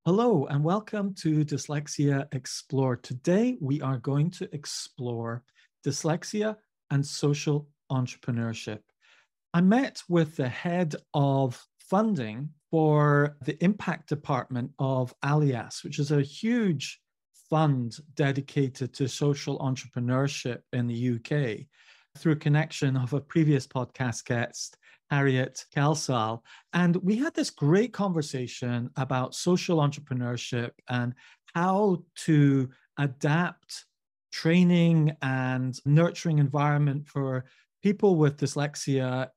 Hello and welcome to Dyslexia Explored. Today we are going to explore dyslexia and social entrepreneurship. I met with the head of funding for the impact department of Allia, which is a huge fund dedicated to social entrepreneurship in the UK, through a connection of a previous podcast guest, Harriet Kelsall. And we had this great conversation about social entrepreneurship and how to adapt training and nurturing environment for people with dyslexia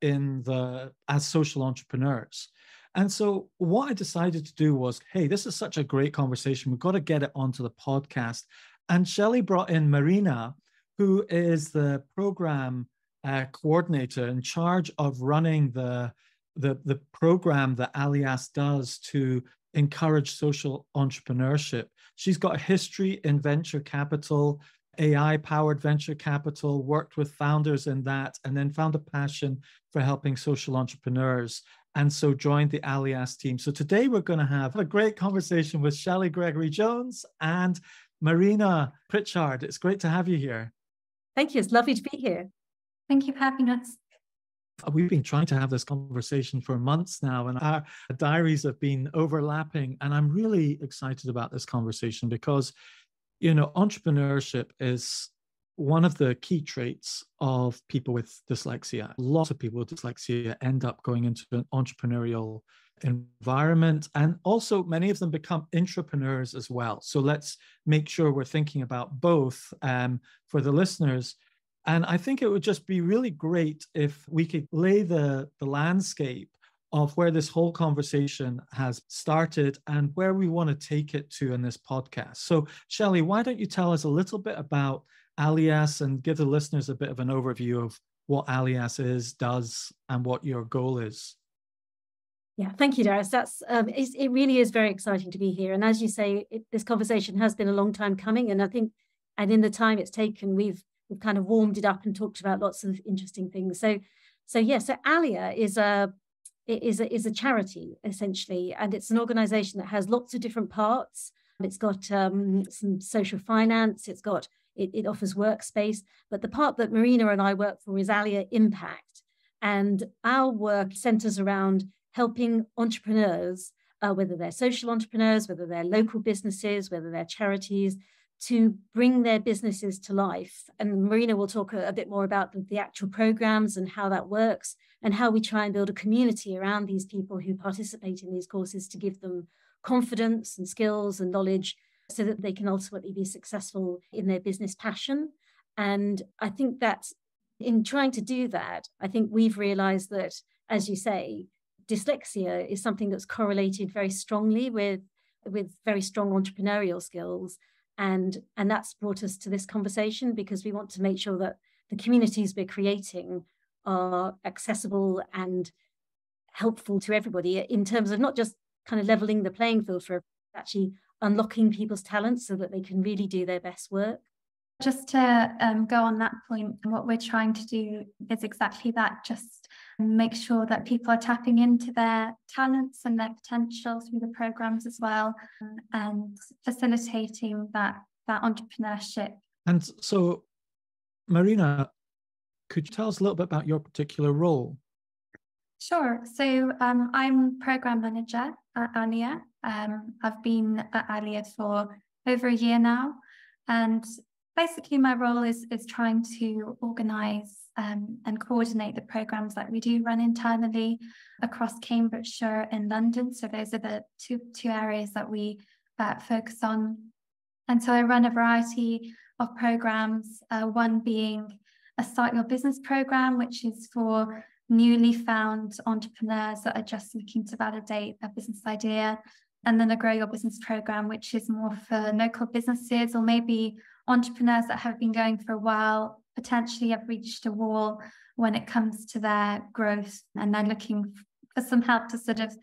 as social entrepreneurs. And so what I decided to do was, hey, this is such a great conversation. We've got to get it onto the podcast. And Shelley brought in Marina, who is the program coordinator in charge of running the program that Allias does to encourage social entrepreneurship. She's got a history in venture capital, AI-powered venture capital, worked with founders in that, and then found a passion for helping social entrepreneurs, and so joined the Allias team. So today we're going to have a great conversation with Shelley Gregory-Jones and Marina Pritchard. It's great to have you here. Thank you. It's lovely to be here. Thank you for having us. We've been trying to have this conversation for months now, and our diaries have been overlapping. And I'm really excited about this conversation because, entrepreneurship is one of the key traits of people with dyslexia. Lots of people with dyslexia end up going into an entrepreneurial environment, and also many of them become intrapreneurs as well. So let's make sure we're thinking about both for the listeners. And I think it would just be really great if we could lay the landscape of where this whole conversation has started and where we want to take it to in this podcast. So Shelley, why don't you tell us a little bit about Allias and give the listeners a bit of an overview of what Allias does, and what your goal is? Yeah, thank you, Darius. It really is very exciting to be here. And as you say, this conversation has been a long time coming. And I think, and in the time it's taken, we've kind of warmed it up and talked about lots of interesting things. So Allia is a charity, essentially, and it's an organization that has lots of different parts. It's got some social finance, it offers workspace, but the part that Marina and I work for is Allia Impact. And our work centers around helping entrepreneurs, whether they're social entrepreneurs, whether they're local businesses, whether they're charities, to bring their businesses to life. And Marina will talk a bit more about the actual programs and how that works, and how we try and build a community around these people who participate in these courses to give them confidence and skills and knowledge so that they can ultimately be successful in their business passion. And I think that in trying to do that, I think we've realized that, as you say, dyslexia is something that's correlated very strongly with very strong entrepreneurial skills. And that's brought us to this conversation, because we want to make sure that the communities we're creating are accessible and helpful to everybody, in terms of not just kind of leveling the playing field for actually unlocking people's talents so that they can really do their best work. Just to go on that point, what we're trying to do is exactly that, just make sure that people are tapping into their talents and their potential through the programs as well, and facilitating that entrepreneurship. And so, Marina, could you tell us a little bit about your particular role? Sure. So I'm program manager at Allia. I've been at Allia for over a year now, and basically my role is trying to organise and coordinate the programmes that we do run internally across Cambridgeshire and London. So those are the two areas that we focus on. And so I run a variety of programmes, one being a Start Your Business programme, which is for newly found entrepreneurs that are just looking to validate their business idea. And then a Grow Your Business programme, which is more for local businesses, or maybe entrepreneurs that have been going for a while, potentially have reached a wall when it comes to their growth, and they're looking for some help to sort of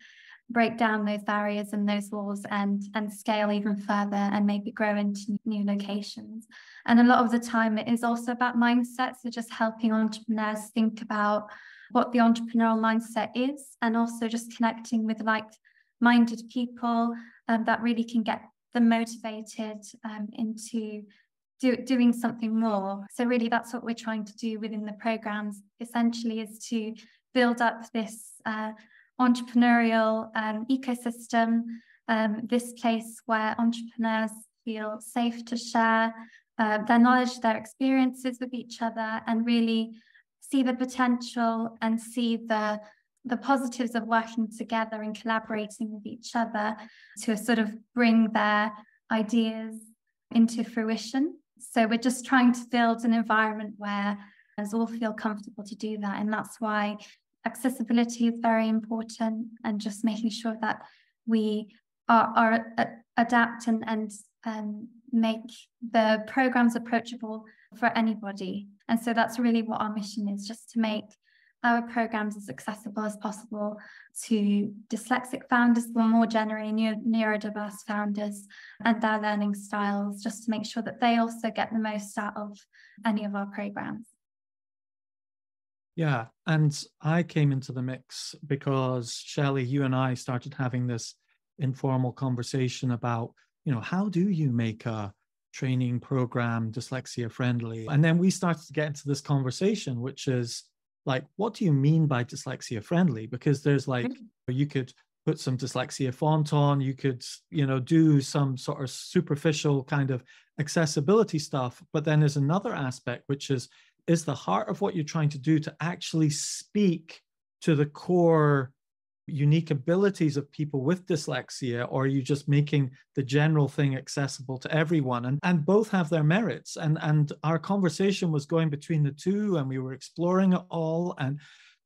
break down those barriers and those walls and scale even further and maybe grow into new locations. And a lot of the time it is also about mindset, so just helping entrepreneurs think about what the entrepreneurial mindset is, and also just connecting with like-minded people that really can get them motivated into doing something more. So really that's what we're trying to do within the programs, essentially, is to build up this entrepreneurial ecosystem, this place where entrepreneurs feel safe to share their knowledge, their experiences with each other, and really see the potential and see the positives of working together and collaborating with each other to sort of bring their ideas into fruition. So we're just trying to build an environment where us all feel comfortable to do that. And that's why accessibility is very important, and just making sure that we adapt and make the programs approachable for anybody. And so that's really what our mission is, just to make our programs as accessible as possible to dyslexic founders, or more generally neurodiverse founders, and their learning styles, just to make sure that they also get the most out of any of our programs. Yeah, and I came into the mix because, Shelley, you and I started having this informal conversation about, how do you make a training program dyslexia friendly? And then we started to get into this conversation, which is like, what do you mean by dyslexia friendly? Because there's like, you could put some dyslexia font on, you could, do some sort of superficial kind of accessibility stuff. But then there's another aspect, which is the heart of what you're trying to do to actually speak to the core unique abilities of people with dyslexia, or are you just making the general thing accessible to everyone? And both have their merits. And our conversation was going between the two, and we were exploring it all. And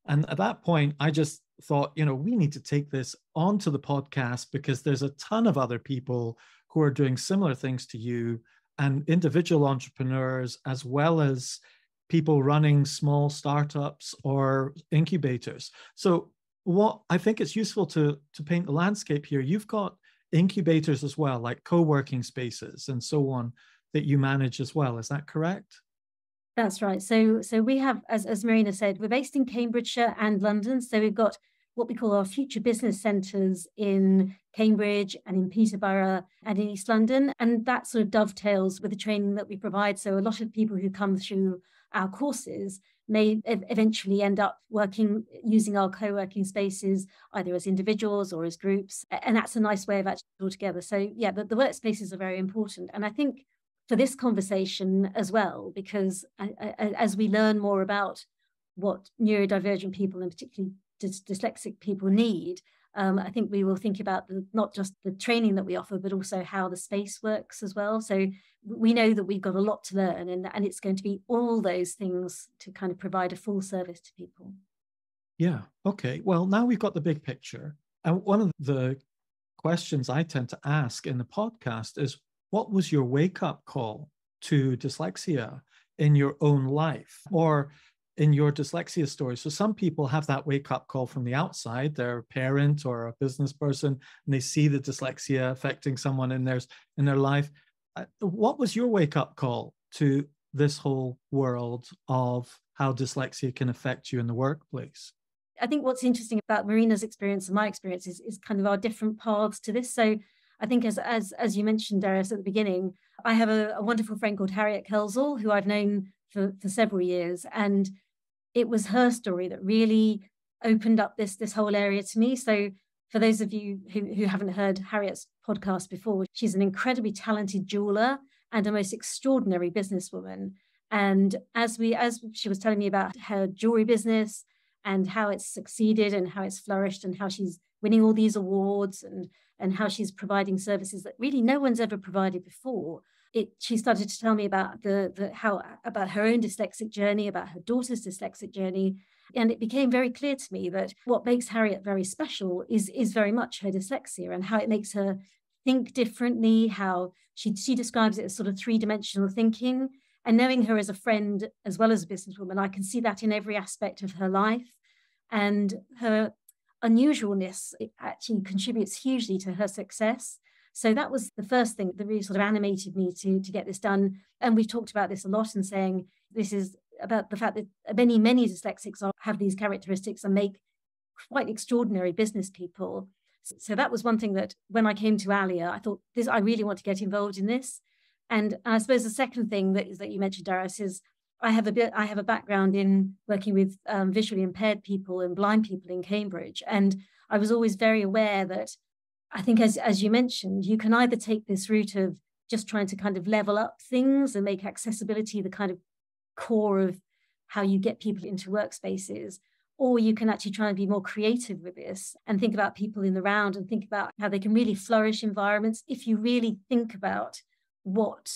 at that point, I just thought, we need to take this onto the podcast, because there's a ton of other people who are doing similar things to you, and individual entrepreneurs, as well as people running small startups or incubators. So what I think it's useful to paint the landscape here. You've got incubators as well, like co-working spaces and so on, that you manage as well. Is that correct? That's right. So we have, as Marina said, we're based in Cambridgeshire and London. So we've got what we call our future business centres in Cambridge and in Peterborough and in East London. And that sort of dovetails with the training that we provide. So a lot of people who come through our courses may eventually end up using our co-working spaces, either as individuals or as groups. And that's a nice way of actually all together. So yeah, the workspaces are very important. And I think for this conversation as well, because as we learn more about what neurodivergent people, and particularly dyslexic people, need, I think we will think about not just the training that we offer, but also how the space works as well. So we know that we've got a lot to learn, and it's going to be all those things to kind of provide a full service to people. Yeah. Okay. Well, now we've got the big picture. And one of the questions I tend to ask in the podcast is, what was your wake-up call to dyslexia in your own life, or in your dyslexia story? So some people have that wake-up call from the outside, their parent or a business person, and they see the dyslexia affecting someone in their life. What was your wake-up call to this whole world of how dyslexia can affect you in the workplace? I think what's interesting about Marina's experience and my experience is kind of our different paths to this. So I think as you mentioned, Darius, at the beginning, I have a wonderful friend called Harriet Kelsall, who I've known for several years. And it was her story that really opened up this whole area to me. So for those of you who haven't heard Harriet's podcast before, she's an incredibly talented jeweler and a most extraordinary businesswoman. And as she was telling me about her jewelry business and how it's succeeded and how it's flourished and how she's winning all these awards and how she's providing services that really no one's ever provided before, she started to tell me about about her own dyslexic journey, about her daughter's dyslexic journey. And it became very clear to me that what makes Harriet very special is very much her dyslexia, and how it makes her think differently, how she describes it as sort of three-dimensional thinking. And knowing her as a friend as well as a businesswoman, I can see that in every aspect of her life. And her unusualness, it actually contributes hugely to her success. So that was the first thing that really sort of animated me to get this done. And we've talked about this a lot, and saying this is about the fact that many dyslexics have these characteristics and make quite extraordinary business people. So that was one thing that when I came to Allia, I thought, I really want to get involved in this. And I suppose the second thing that you mentioned, Darius, is I have a background in working with visually impaired people and blind people in Cambridge. And I was always very aware that I think, as you mentioned, you can either take this route of just trying to kind of level up things and make accessibility the kind of core of how you get people into workspaces, or you can actually try and be more creative with this and think about people in the round and think about how they can really flourish environments if you really think about what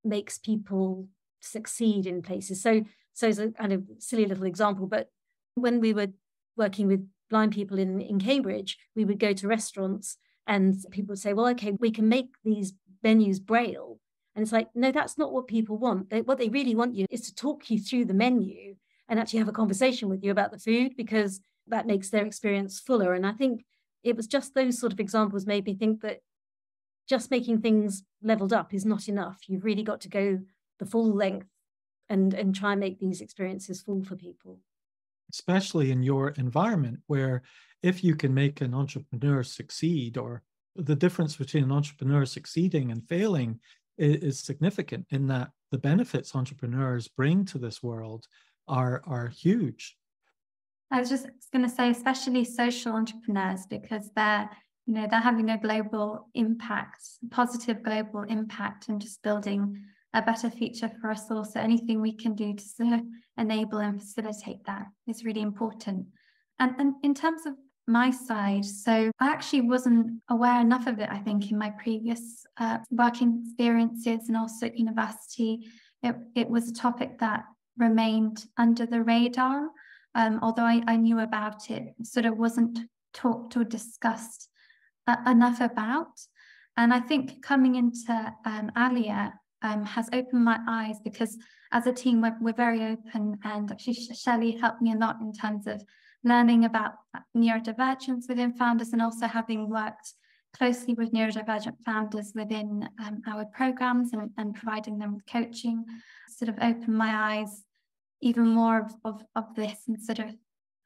makes people succeed in places. So it's a kind of silly little example, but when we were working with blind people in Cambridge, we would go to restaurants and people would say, well, okay, we can make these menus braille. And it's like, no, that's not what people want. What they really want you is to talk you through the menu and actually have a conversation with you about the food, because that makes their experience fuller. And I think it was just those sort of examples made me think that just making things leveled up is not enough. You've really got to go the full length and try and make these experiences full for people. Especially in your environment, where if you can make an entrepreneur succeed, or the difference between an entrepreneur succeeding and failing is significant, in that the benefits entrepreneurs bring to this world are huge. I was just going to say, especially social entrepreneurs, because they're having a global impact, positive global impact, and just building a better future for us all. So anything we can do to sort of enable and facilitate that is really important. And in terms of my side, so I actually wasn't aware enough of it, I think, in my previous working experiences and also at university. It was a topic that remained under the radar. Although I knew about it, sort of wasn't talked or discussed enough about. And I think coming into Allia has opened my eyes, because as a team, we're very open, and actually Shelley helped me a lot in terms of learning about neurodivergence within founders, and also having worked closely with neurodivergent founders within our programs and providing them with coaching, sort of opened my eyes even more of this, and sort of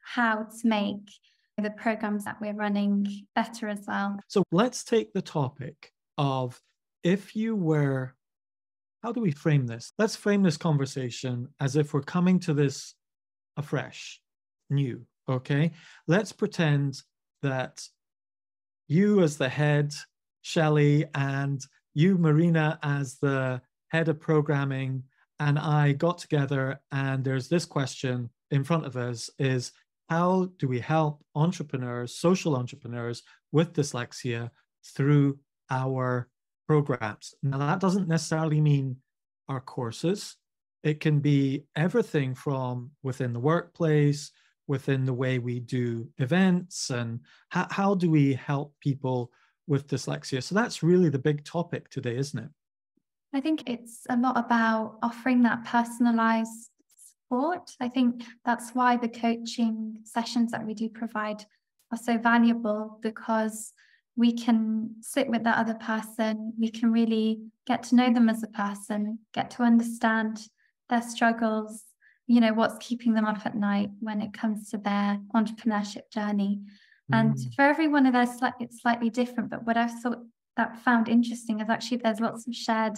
how to make the programs that we're running better as well. So let's take the topic of, if you were, how do we frame this? Let's frame this conversation as if we're coming to this afresh, new, okay? Let's pretend that you as the head, Shelley, and you, Marina, as the head of programming, and I got together, and there's this question in front of us, is how do we help entrepreneurs, social entrepreneurs with dyslexia through our programs? Now, that doesn't necessarily mean our courses. It can be everything from within the workplace, within the way we do events, and how do we help people with dyslexia? So that's really the big topic today, isn't it? I think it's a lot about offering that personalized support. I think that's why the coaching sessions that we do provide are so valuable, because we can sit with that other person, we can really get to know them as a person, get to understand their struggles, what's keeping them up at night when it comes to their entrepreneurship journey. And for everyone of us, it's slightly different, but what I've found interesting is actually there's lots of shared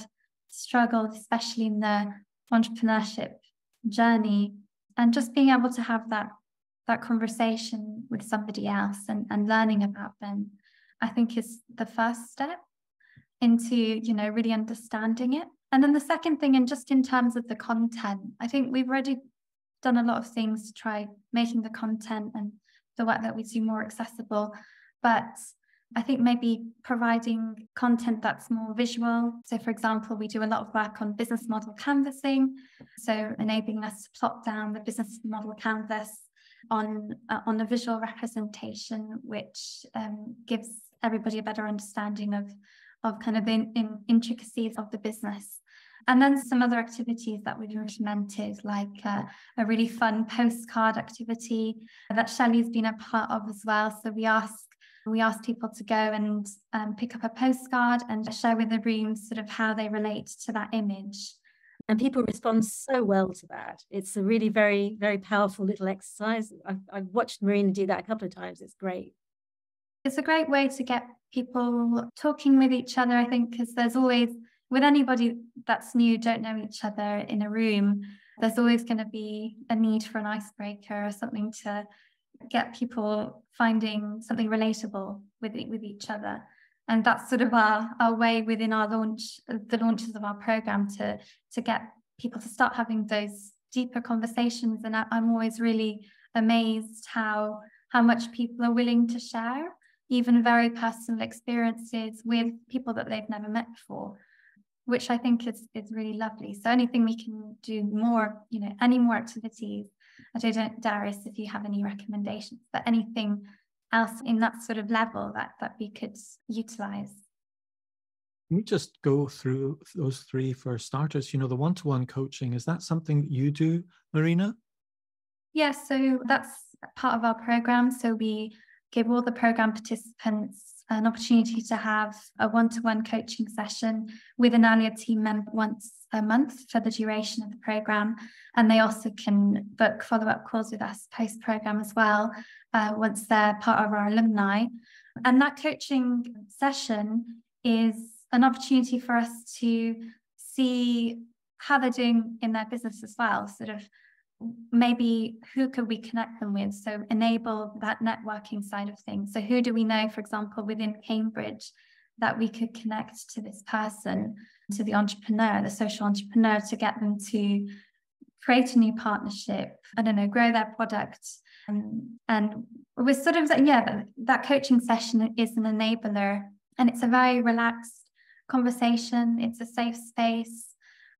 struggles, especially in the entrepreneurship journey, and just being able to have that conversation with somebody else and learning about them, I think, is the first step into really understanding it. And then the second thing, and just in terms of the content, I think we've already done a lot of things to try making the content and the work that we do more accessible, but I think maybe providing content that's more visual. So, for example, we do a lot of work on business model canvassing, so enabling us to plot down the business model canvas on a visual representation, which gives everybody a better understanding of kind of the intricacies of the business. And then some other activities that we've implemented, like a really fun postcard activity that Shelley's been a part of as well. So we asked people to go and pick up a postcard and share with the room sort of how they relate to that image. And people respond so well to that. It's a really very, very powerful little exercise. I've watched Marina do that a couple of times. It's great. It's a great way to get people talking with each other, I think, because there's always, with anybody that's new, don't know each other in a room, there's always going to be a need for an icebreaker or something to get people finding something relatable with each other. And that's sort of our way within our the launches of our program to get people to start having those deeper conversations. And I'm always really amazed how much people are willing to share even very personal experiences with people that they've never met before, which I think is really lovely. So anything we can do more, any more activities. I don't know, Darius, if you have any recommendations, but anything else in that sort of level that we could utilize. Can we just go through those three for starters? The one-to-one coaching, is that something you do, Marina? Yes, so that's part of our program. So we give all the program participants an opportunity to have a one-to-one coaching session with an Allia team member once a month for the duration of the program. And they also can book follow-up calls with us post-program as well, once they're part of our alumni. And that coaching session is an opportunity for us to see how they're doing in their business as well, sort of maybe who could we connect them with, so enable that networking side of things. So who do we know, for example, within Cambridge that we could connect to this person, to the entrepreneur, the social entrepreneur, to get them to create a new partnership, I don't know, grow their product. And we're sort of, that coaching session is an enabler, and it's a very relaxed conversation. It's a safe space.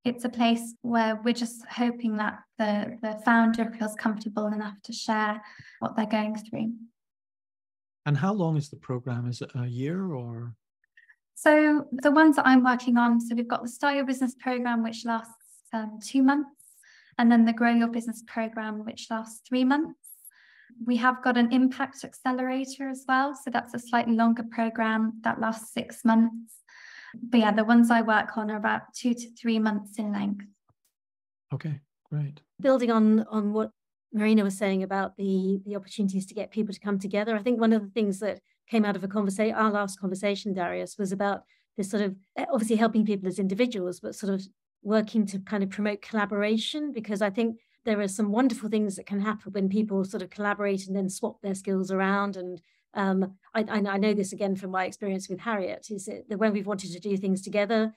It's a place where we're just hoping that the founder feels comfortable enough to share what they're going through. And how long is the program? Is it a year or? So the ones that I'm working on, so we've got the Start Your Business program, which lasts 2 months, and then the Grow Your Business program, which lasts 3 months. We have got an Impact Accelerator as well. So that's a slightly longer program that lasts 6 months. But yeah, the ones I work on are about 2 to 3 months in length. Okay, great. Building on what Marina was saying about the opportunities to get people to come together, I think one of the things that came out of our last conversation, Darius, was about this sort of obviously helping people as individuals, but sort of working to kind of promote collaboration, because I think there are some wonderful things that can happen when people sort of collaborate and then swap their skills around. And I know this again from my experience with Harriet, is that when we've wanted to do things together,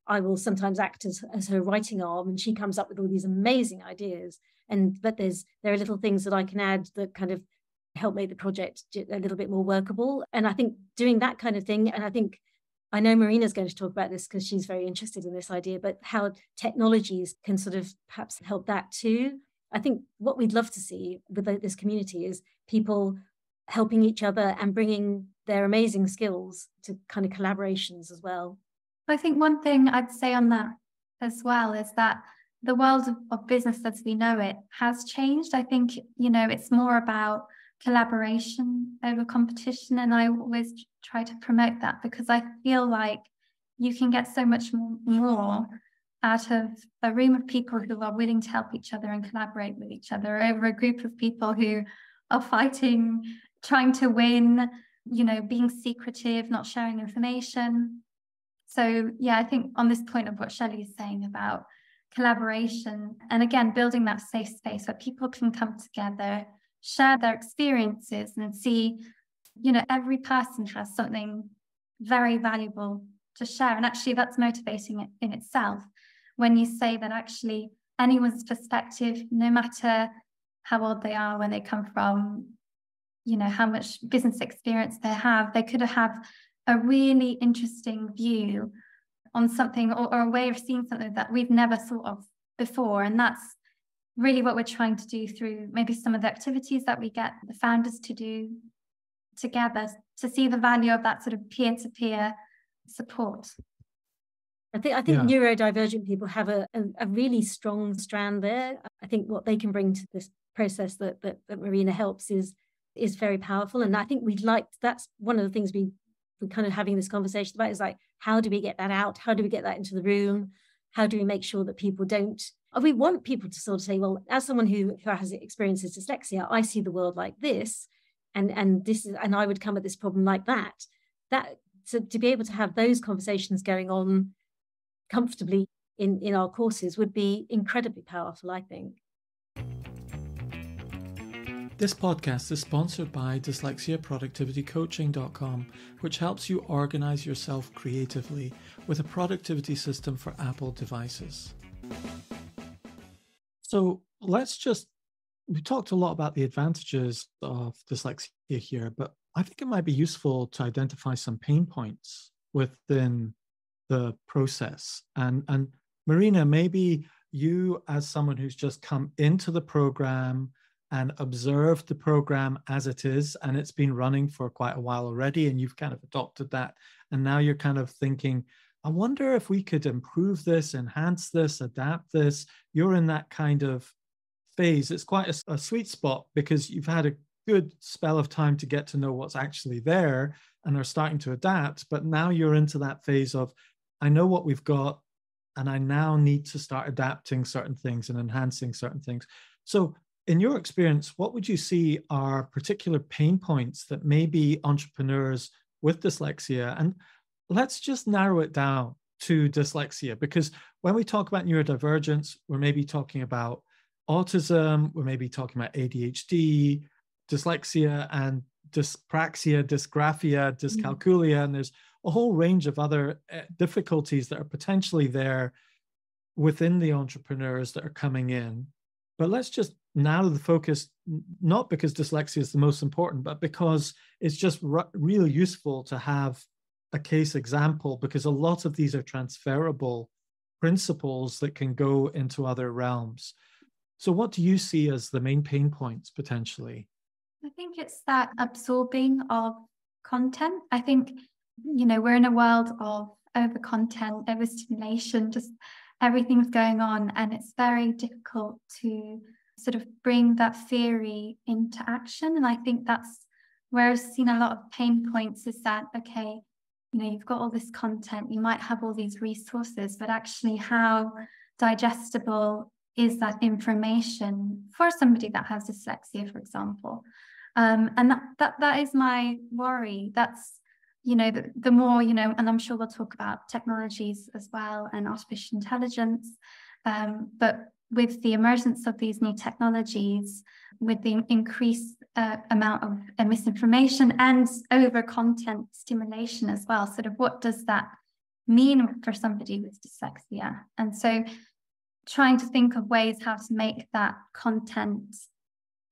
I will sometimes act as her writing arm, and she comes up with all these amazing ideas. But there are little things that I can add that kind of help make the project a little bit more workable. And I think doing that kind of thing, and I know Marina's going to talk about this because she's very interested in this idea, but how technologies can sort of perhaps help that too. I think what we'd love to see with this community is people helping each other and bringing their amazing skills to kind of collaborations as well. I think one thing I'd say on that as well is that the world of business as we know it has changed. I think, it's more about collaboration over competition. And I always try to promote that, because I feel like you can get so much more out of a room of people who are willing to help each other and collaborate with each other over a group of people who are fighting, trying to win, being secretive, not sharing information. So yeah, I think on this point of what Shelley is saying about collaboration, and again, building that safe space where people can come together, share their experiences and see, every person has something very valuable to share. And actually that's motivating in itself. When you say that actually anyone's perspective, no matter how old they are, where they come from, how much business experience they could have a really interesting view on something or a way of seeing something that we've never thought of before. And that's really what we're trying to do through maybe some of the activities that we get the founders to do together, to see the value of that sort of peer-to-peer support. I think neurodivergent people have a really strong strand there. I think what they can bring to this process that Marina helps is very powerful. And I think that's one of the things we're kind of having this conversation about, is like, how do we get that out? How do we get that into the room? How do we make sure that people don't? We want people to sort of say, well, as someone who has experiences dyslexia, I see the world like this. and this is, and I would come at this problem like that. So to be able to have those conversations going on comfortably in our courses would be incredibly powerful, I think. This podcast is sponsored by dyslexiaproductivitycoaching.com, which helps you organize yourself creatively with a productivity system for Apple devices. So we talked a lot about the advantages of dyslexia here, but I think it might be useful to identify some pain points within the process. And Marina, maybe you, as someone who's just come into the program and observed the program as it is, and it's been running for quite a while already, and you've kind of adopted that, and now you're kind of thinking, I wonder if we could improve this, enhance this, adapt this. You're in that kind of phase. It's quite a sweet spot because you've had a good spell of time to get to know what's actually there and are starting to adapt. But now you're into that phase of, I know what we've got, and I now need to start adapting certain things and enhancing certain things. So in your experience, what would you see are particular pain points that maybe entrepreneurs with dyslexia, and let's just narrow it down to dyslexia, because when we talk about neurodivergence, we're maybe talking about autism, we're maybe talking about ADHD, dyslexia and dyspraxia, dysgraphia, dyscalculia, and there's a whole range of other difficulties that are potentially there within the entrepreneurs that are coming in. But let's just narrow the focus, not because dyslexia is the most important, but because it's just really useful to have a case example, because a lot of these are transferable principles that can go into other realms. So what do you see as the main pain points potentially? I think it's that absorbing of content. I think, we're in a world of over content, overstimulation, just everything's going on, and it's very difficult to sort of bring that theory into action. And I think that's where I've seen a lot of pain points, is that, okay, you've got all this content, you might have all these resources, but actually how digestible is that information for somebody that has dyslexia, for example? And that is my worry. That's, the more, and I'm sure we'll talk about technologies as well and artificial intelligence, but with the emergence of these new technologies, with the increased amount of misinformation and over content stimulation as well, sort of what does that mean for somebody with dyslexia? And so trying to think of ways how to make that content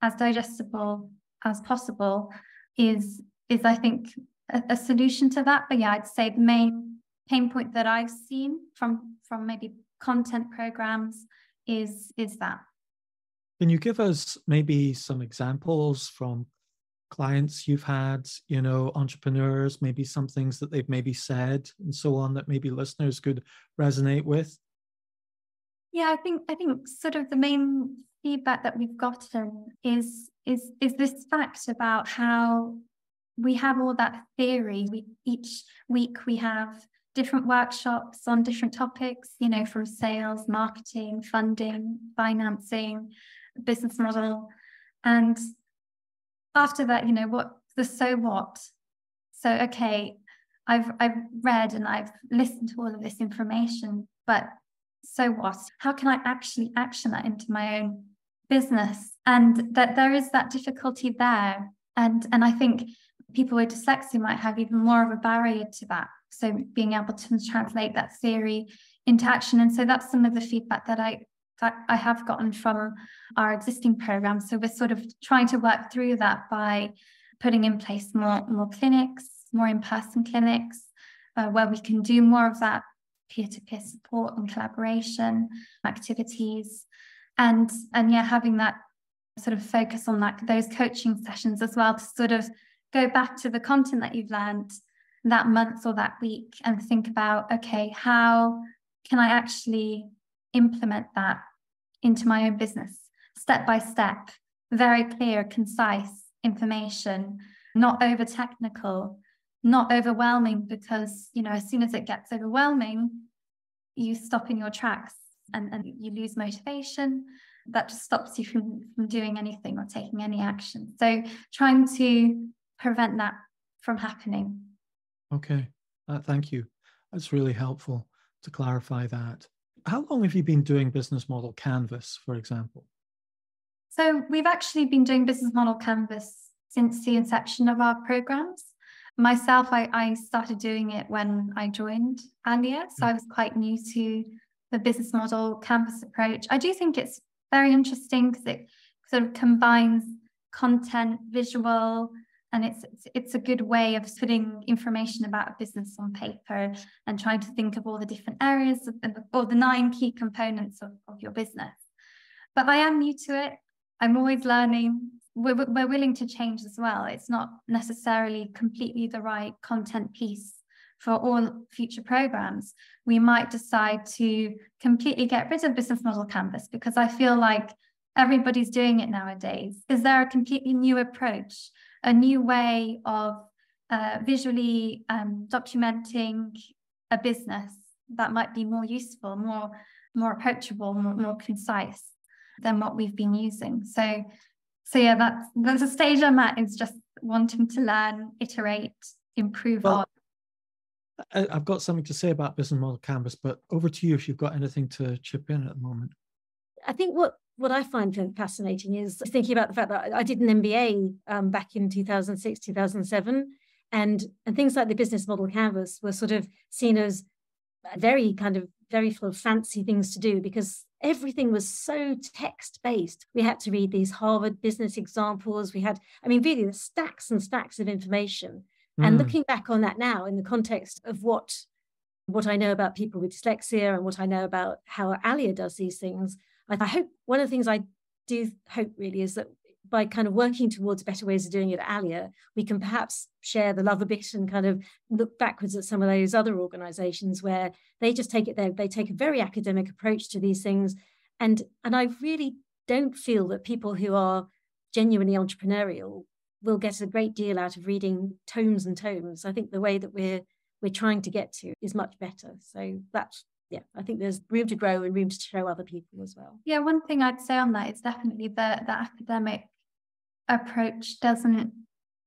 as digestible as possible is I think a solution to that. But yeah, I'd say the main pain point that I've seen from maybe content programs is that. Can you give us maybe some examples from clients you've had, entrepreneurs, maybe some things that they've maybe said and so on that maybe listeners could resonate with? Yeah, I think sort of the main feedback that we've gotten is this fact about how we have all that theory. Each week we have different workshops on different topics, from sales, marketing, funding, financing, business model. And after that, what the so what? So, okay, I've read and I've listened to all of this information, but so what? How can I actually action that into my own business? And that there is that difficulty there. And I think people with dyslexia might have even more of a barrier to that. So being able to translate that theory into action. And so that's some of the feedback that I have gotten from our existing programs. So we're sort of trying to work through that by putting in place more clinics, more in-person clinics, where we can do more of that peer-to-peer support and collaboration activities, and yeah, having that sort of focus on those coaching sessions as well, to sort of go back to the content that you've learned that month or that week and think about, okay, how can I actually implement that into my own business, step by step, very clear, concise information, not over technical, not overwhelming, because, as soon as it gets overwhelming, you stop in your tracks and you lose motivation. that just stops you from doing anything or taking any action. So trying to prevent that from happening. Okay, thank you. That's really helpful to clarify that. How long have you been doing business model canvas, for example? So we've actually been doing business model canvas since the inception of our programs. Myself, I started doing it when I joined Allia, so I was quite new to the business model canvas approach. I do think it's very interesting because it sort of combines content, visual, and it's a good way of putting information about a business on paper and trying to think of all the different areas or the 9 key components of your business. But I am new to it. I'm always learning. We're willing to change as well. It's not necessarily completely the right content piece for all future programs. We might decide to completely get rid of business model canvas because I feel like everybody's doing it nowadays. Is there a completely new approach, a new way of visually documenting a business that might be more useful, more approachable, more concise than what we've been using? So yeah, that's a stage I'm at, is just wanting to learn, iterate, improve on. I've got something to say about business model canvas, but over to you if you've got anything to chip in at the moment. I think what I find fascinating is thinking about the fact that I did an MBA back in 2006, 2007, and things like the business model canvas were sort of seen as very full of fancy things to do because everything was so text-based. We had to read these Harvard business examples. We had, really the stacks and stacks of information. And looking back on that now in the context of what I know about people with dyslexia and what I know about how Allia does these things, I hope one of the things I do hope really is that by kind of working towards better ways of doing it at Allia, we can perhaps share the love a bit and kind of look backwards at some of those other organizations where they just take it there. They take a very academic approach to these things. And I really don't feel that people who are genuinely entrepreneurial will get a great deal out of reading tomes and tomes. I think the way that we're trying to get to is much better. So that's, I think there's room to grow and room to show other people as well. Yeah, one thing I'd say on that is definitely the academic approach doesn't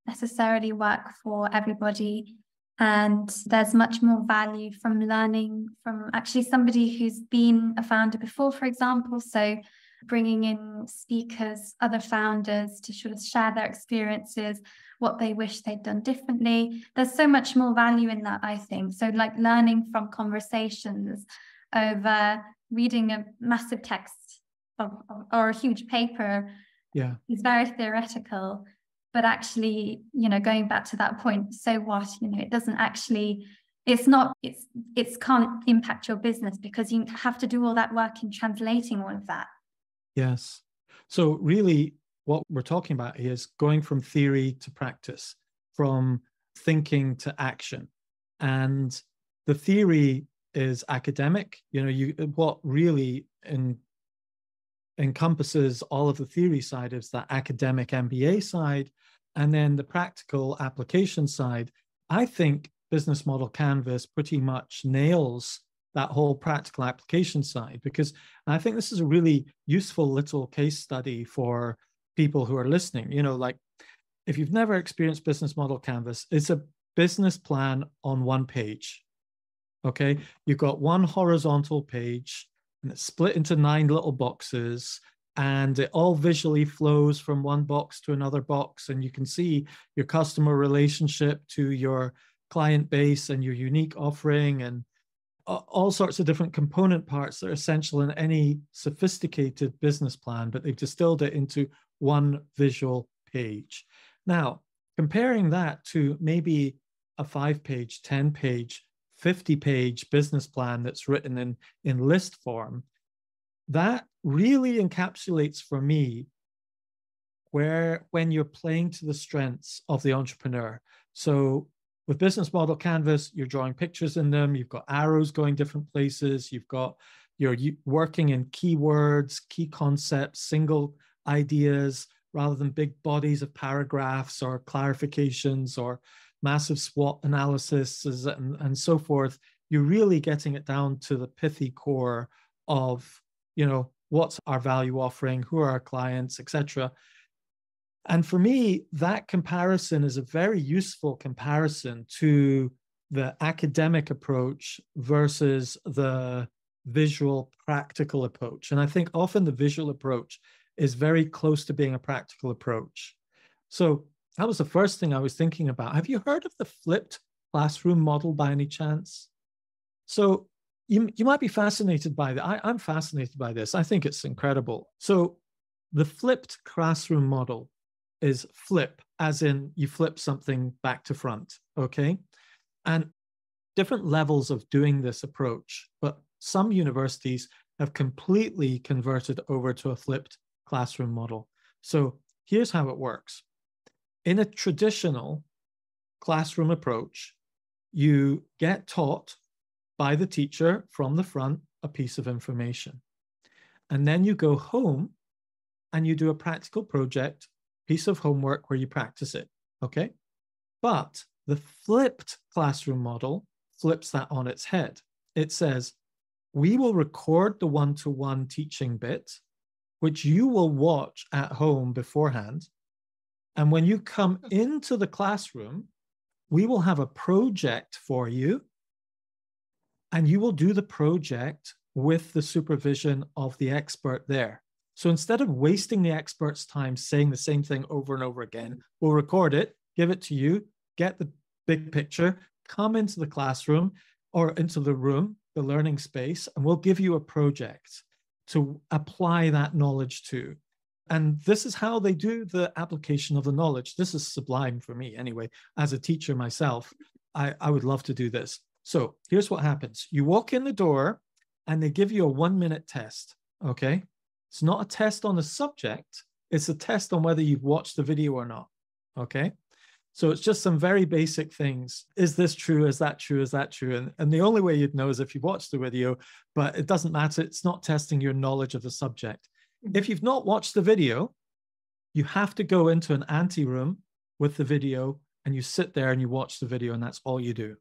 necessarily work for everybody. And there's much more value from learning from actually somebody who's been a founder before, for example. So bringing in speakers, other founders to sort of share their experiences, what they wish they'd done differently. There's so much more value in that, I think. So like learning from conversations over reading a massive text or a huge paper is very theoretical. But actually, going back to that point, so what? It doesn't actually, it can't impact your business because you have to do all that work in translating all of that. Yes. So really what we're talking about here is going from theory to practice, from thinking to action. And the theory is academic. What really encompasses all of the theory side is that academic MBA side, and then the practical application side. I think business model canvas pretty much nails that whole practical application side, because I think this is a really useful little case study for people who are listening. Like if you've never experienced business model canvas, it's a business plan on one page. Okay, you've got one horizontal page and it's split into 9 little boxes, and it all visually flows from one box to another box, and you can see your customer relationship to your client base and your unique offering and all sorts of different component parts that are essential in any sophisticated business plan, but they've distilled it into one visual page. Now, comparing that to maybe a 5-page, 10-page, 50-page business plan that's written in list form, that really encapsulates for me when you're playing to the strengths of the entrepreneur. So with business model canvas, you're drawing pictures in them. You've got arrows going different places. You're working in keywords, key concepts, single ideas, rather than big bodies of paragraphs or clarifications or massive SWOT analysis and so forth. You're really getting it down to the pithy core of, what's our value offering, who are our clients, etc. And for me, that comparison is a very useful comparison to the academic approach versus the visual practical approach. And I think often the visual approach is very close to being a practical approach. So that was the first thing I was thinking about. Have you heard of the flipped classroom model by any chance? So you might be fascinated by that. I'm fascinated by this. I think it's incredible. So the flipped classroom model is flip, as in you flip something back to front, okay? And different levels of doing this approach, but some universities have completely converted over to a flipped classroom model. So here's how it works. In a traditional classroom approach, you get taught by the teacher from the front a piece of information. And then you go home and you do a practical project, piece of homework where you practice it, okay? But the flipped classroom model flips that on its head. It says, we will record the one-to-one teaching bit, which you will watch at home beforehand. And when you come into the classroom, we will have a project for you, and you will do the project with the supervision of the expert there. So instead of wasting the expert's time saying the same thing over and over again, we'll record it, give it to you, get the big picture, come into the classroom or into the room, the learning space, and we'll give you a project to apply that knowledge to. And this is how they do the application of the knowledge. This is sublime for me anyway. As a teacher myself, I would love to do this. So here's what happens. You walk in the door and they give you a 1-minute test, okay? It's not a test on the subject. It's a test on whether you've watched the video or not, okay? So it's just some very basic things. Is this true? Is that true? Is that true? And the only way you'd know is if you watch the video, but it doesn't matter. It's not testing your knowledge of the subject. If you've not watched the video, you have to go into an ante room with the video and you sit there and you watch the video and that's all you do.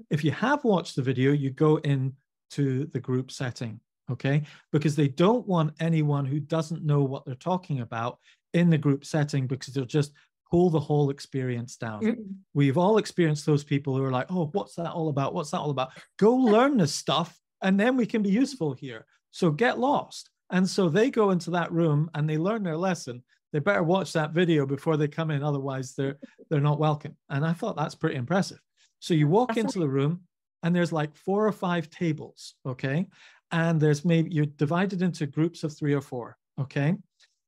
If you have watched the video, you go into the group setting, okay? Because they don't want anyone who doesn't know what they're talking about in the group setting because they'll just pull the whole experience down. We've all experienced those people who are like, oh, what's that all about? What's that all about? Go learn this stuff and then we can be useful here. So get lost. And so they go into that room and they learn their lesson. They better watch that video before they come in. Otherwise, they're not welcome. And I thought that's pretty impressive. So you walk into the room and there's like 4 or 5 tables, okay? And there's you're divided into groups of 3 or 4, okay?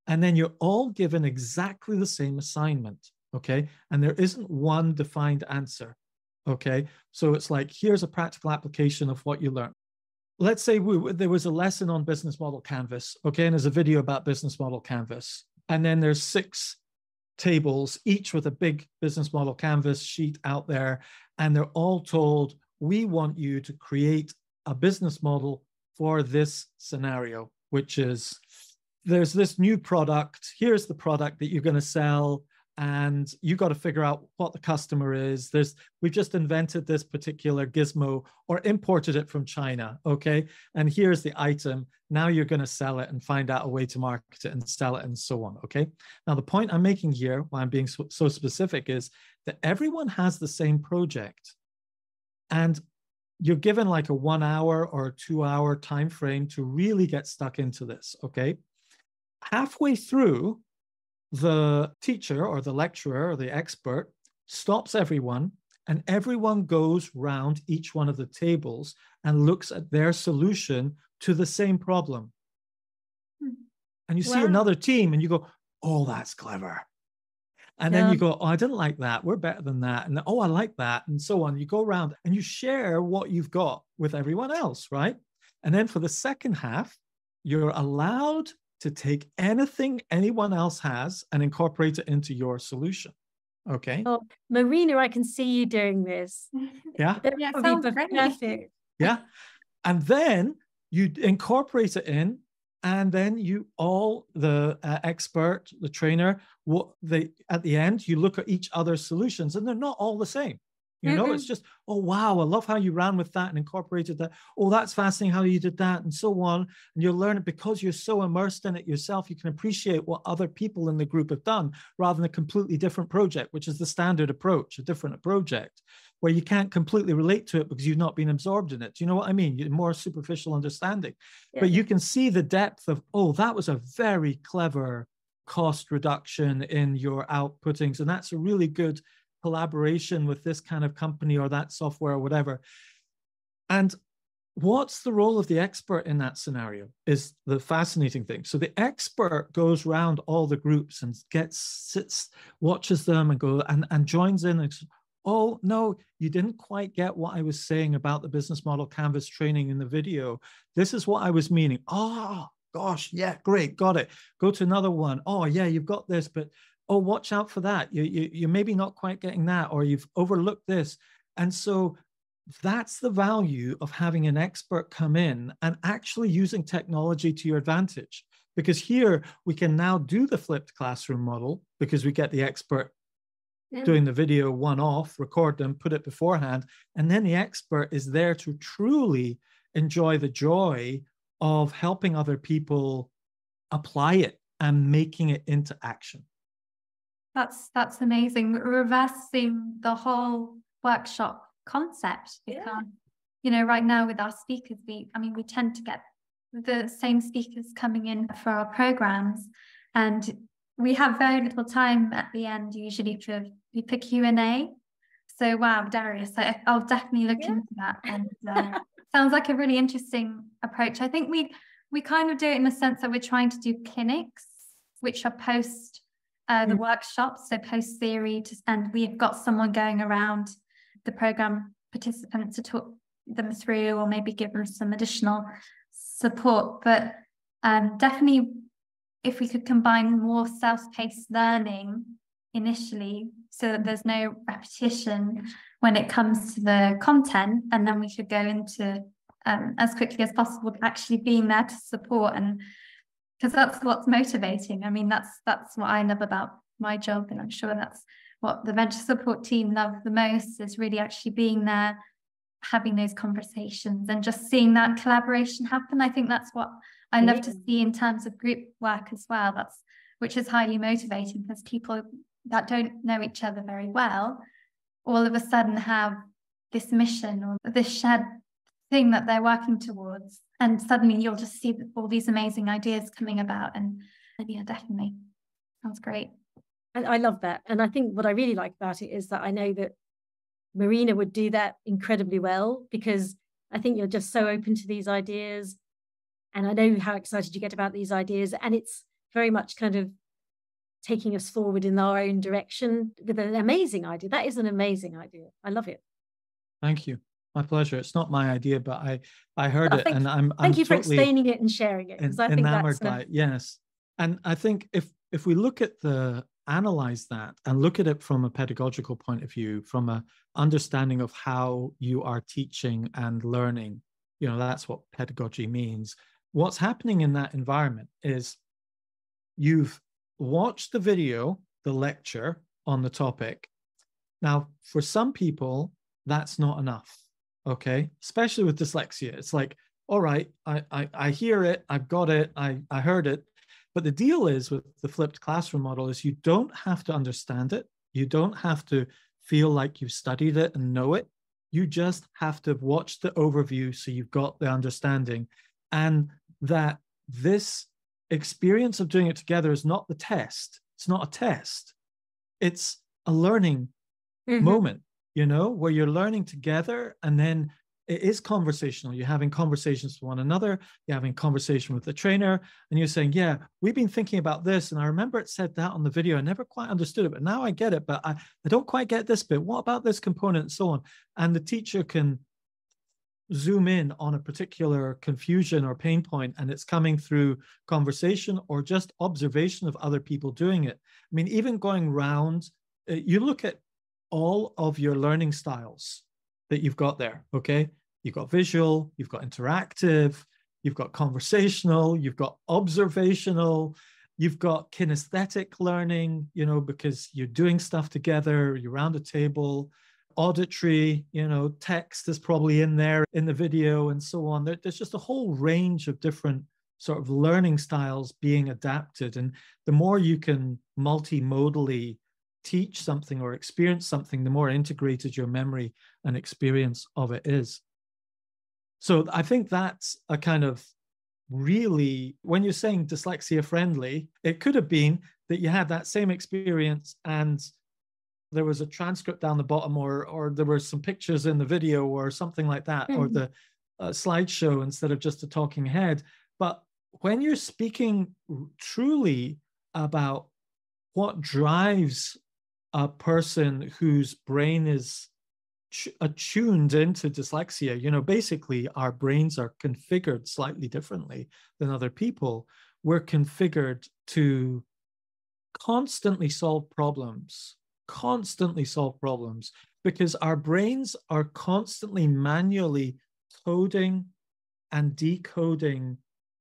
And then you're all given exactly the same assignment, okay? And there isn't one defined answer, okay? So it's like, here's a practical application of what you learned. Let's say there was a lesson on business model canvas, okay? And there's a video about business model canvas. And then there's 6 tables, each with a big business model canvas sheet out there. And they're all told, we want you to create a business model for this scenario, which is, there's this new product. Here's the product that you're going to sell. And you got to figure out what the customer is. We've just invented this particular gizmo or imported it from China, okay? And here's the item. Now you're going to sell it and find out a way to market it and sell it and so on, okay? Now, the point I'm making here, why I'm being so specific, is that everyone has the same project. And you're given like a 1 hour or 2 hour time frame to really get stuck into this, okay? Halfway through, the teacher or the lecturer or the expert stops everyone and everyone goes round each one of the tables and looks at their solution to the same problem. And you see another team and you go, oh, that's clever. And then you go, oh, I didn't like that. We're better than that. And oh, I like that. And so on. You go around and you share what you've got with everyone else, right? And then for the second half, you're allowed to take anything anyone else has and incorporate it into your solution. Okay. Oh, Marina, I can see you doing this. Yeah. Yeah, sounds perfect. Yeah. And then you incorporate it in, and then you all, the expert, the trainer, at the end, you look at each other's solutions, and they're not all the same. You know, it's just, oh, wow, I love how you ran with that and incorporated that. Oh, that's fascinating how you did that, and so on. And you'll learn it because you're so immersed in it yourself. You can appreciate what other people in the group have done rather than a completely different project, which is the standard approach, a different project, where you can't completely relate to it because you've not been absorbed in it. Do you know what I mean? You're more superficial understanding. Yeah. But you can see the depth of, oh, that was a very clever cost reduction in your outputtings. And that's a really good collaboration with this kind of company or that software or whatever. And what's the role of the expert in that scenario is the fascinating thing. So the expert goes around all the groups and sits, watches them and and joins in and says, oh, no, you didn't quite get what I was saying about the business model canvas training in the video. This is what I was meaning. Oh, gosh, yeah, great, got it. Go to another one. Oh, yeah, you've got this, but oh, watch out for that. You're maybe not quite getting that, or you've overlooked this. And so that's the value of having an expert come in and actually using technology to your advantage. Because here we can now do the flipped classroom model because we get the expert doing the video one-off, record them, put it beforehand, and then the expert is there to truly enjoy the joy of helping other people apply it and making it into action. That's amazing. Reversing the whole workshop concept, because you know, right now with our speakers, we tend to get the same speakers coming in for our programs, and we have very little time at the end usually for Q&A. So wow, Darius, I'll definitely look into that. And sounds like a really interesting approach. I think we kind of do it in the sense that we're trying to do clinics, which are post the workshops, so post theory, and we've got someone going around the program participants to talk them through, or maybe give them some additional support. But definitely, if we could combine more self-paced learning initially, so that there's no repetition when it comes to the content, and then we should go into as quickly as possible actually being there to support, and because that's what's motivating. I mean, that's what I love about my job, and I'm sure that's what the venture support team love the most, is really actually being there, having those conversations and just seeing that collaboration happen. I think that's what I love to see in terms of group work as well, which is highly motivating, because people that don't know each other very well all of a sudden have this mission or this shared thing that they're working towards, and suddenly you'll just see all these amazing ideas coming about. And yeah, definitely sounds great. And I love that. And I think what I really like about it is that I know that Marina would do that incredibly well, because I think you're just so open to these ideas, and I know how excited you get about these ideas, and it's very much kind of taking us forward in our own direction with an amazing idea. That is an amazing idea. I love it. Thank you. My pleasure. It's not my idea, but I heard it, and I'm thank you for totally explaining it and sharing it, because I think enamored that's by it. Yes, and I think if we look at analyze that and look at it from a pedagogical point of view, from a understanding of how you are teaching and learning, you know, that's what pedagogy means. What's happening in that environment is you've watched the video, the lecture on the topic. Now, for some people, that's not enough. Okay, especially with dyslexia. It's like, all right, I hear it, I've got it, I heard it. But the deal is with the flipped classroom model is you don't have to understand it. You don't have to feel like you've studied it and know it. You just have to watch the overview so you've got the understanding. And that this experience of doing it together is not the test. It's not a test. It's a learning moment, you know, where you're learning together, and then it is conversational. You're having conversations with one another. You're having conversation with the trainer, and you're saying, yeah, we've been thinking about this, and I remember it said that on the video. I never quite understood it, but now I get it, but I don't quite get this bit. What about this component, and so on? And the teacher can zoom in on a particular confusion or pain point, and it's coming through conversation or just observation of other people doing it. I mean, even going round, you look at all of your learning styles that you've got there, okay? You've got visual, you've got interactive, you've got conversational, you've got observational, you've got kinesthetic learning, you know, because you're doing stuff together, you're around a table. auditory, text is probably in there in the video and so on. There's just a whole range of different sort of learning styles being adapted. And the more you can multimodally teach something or experience something, the more integrated your memory and experience of it is. So I think that's a kind of really, when you're saying dyslexia friendly, it could have been that you had that same experience and there was a transcript down the bottom, or there were some pictures in the video or something like that, or the slideshow instead of just a talking head. But when you're speaking truly about what drives a person whose brain is attuned into dyslexia, basically our brains are configured slightly differently than other people. We're configured to constantly solve problems, because our brains are constantly manually coding and decoding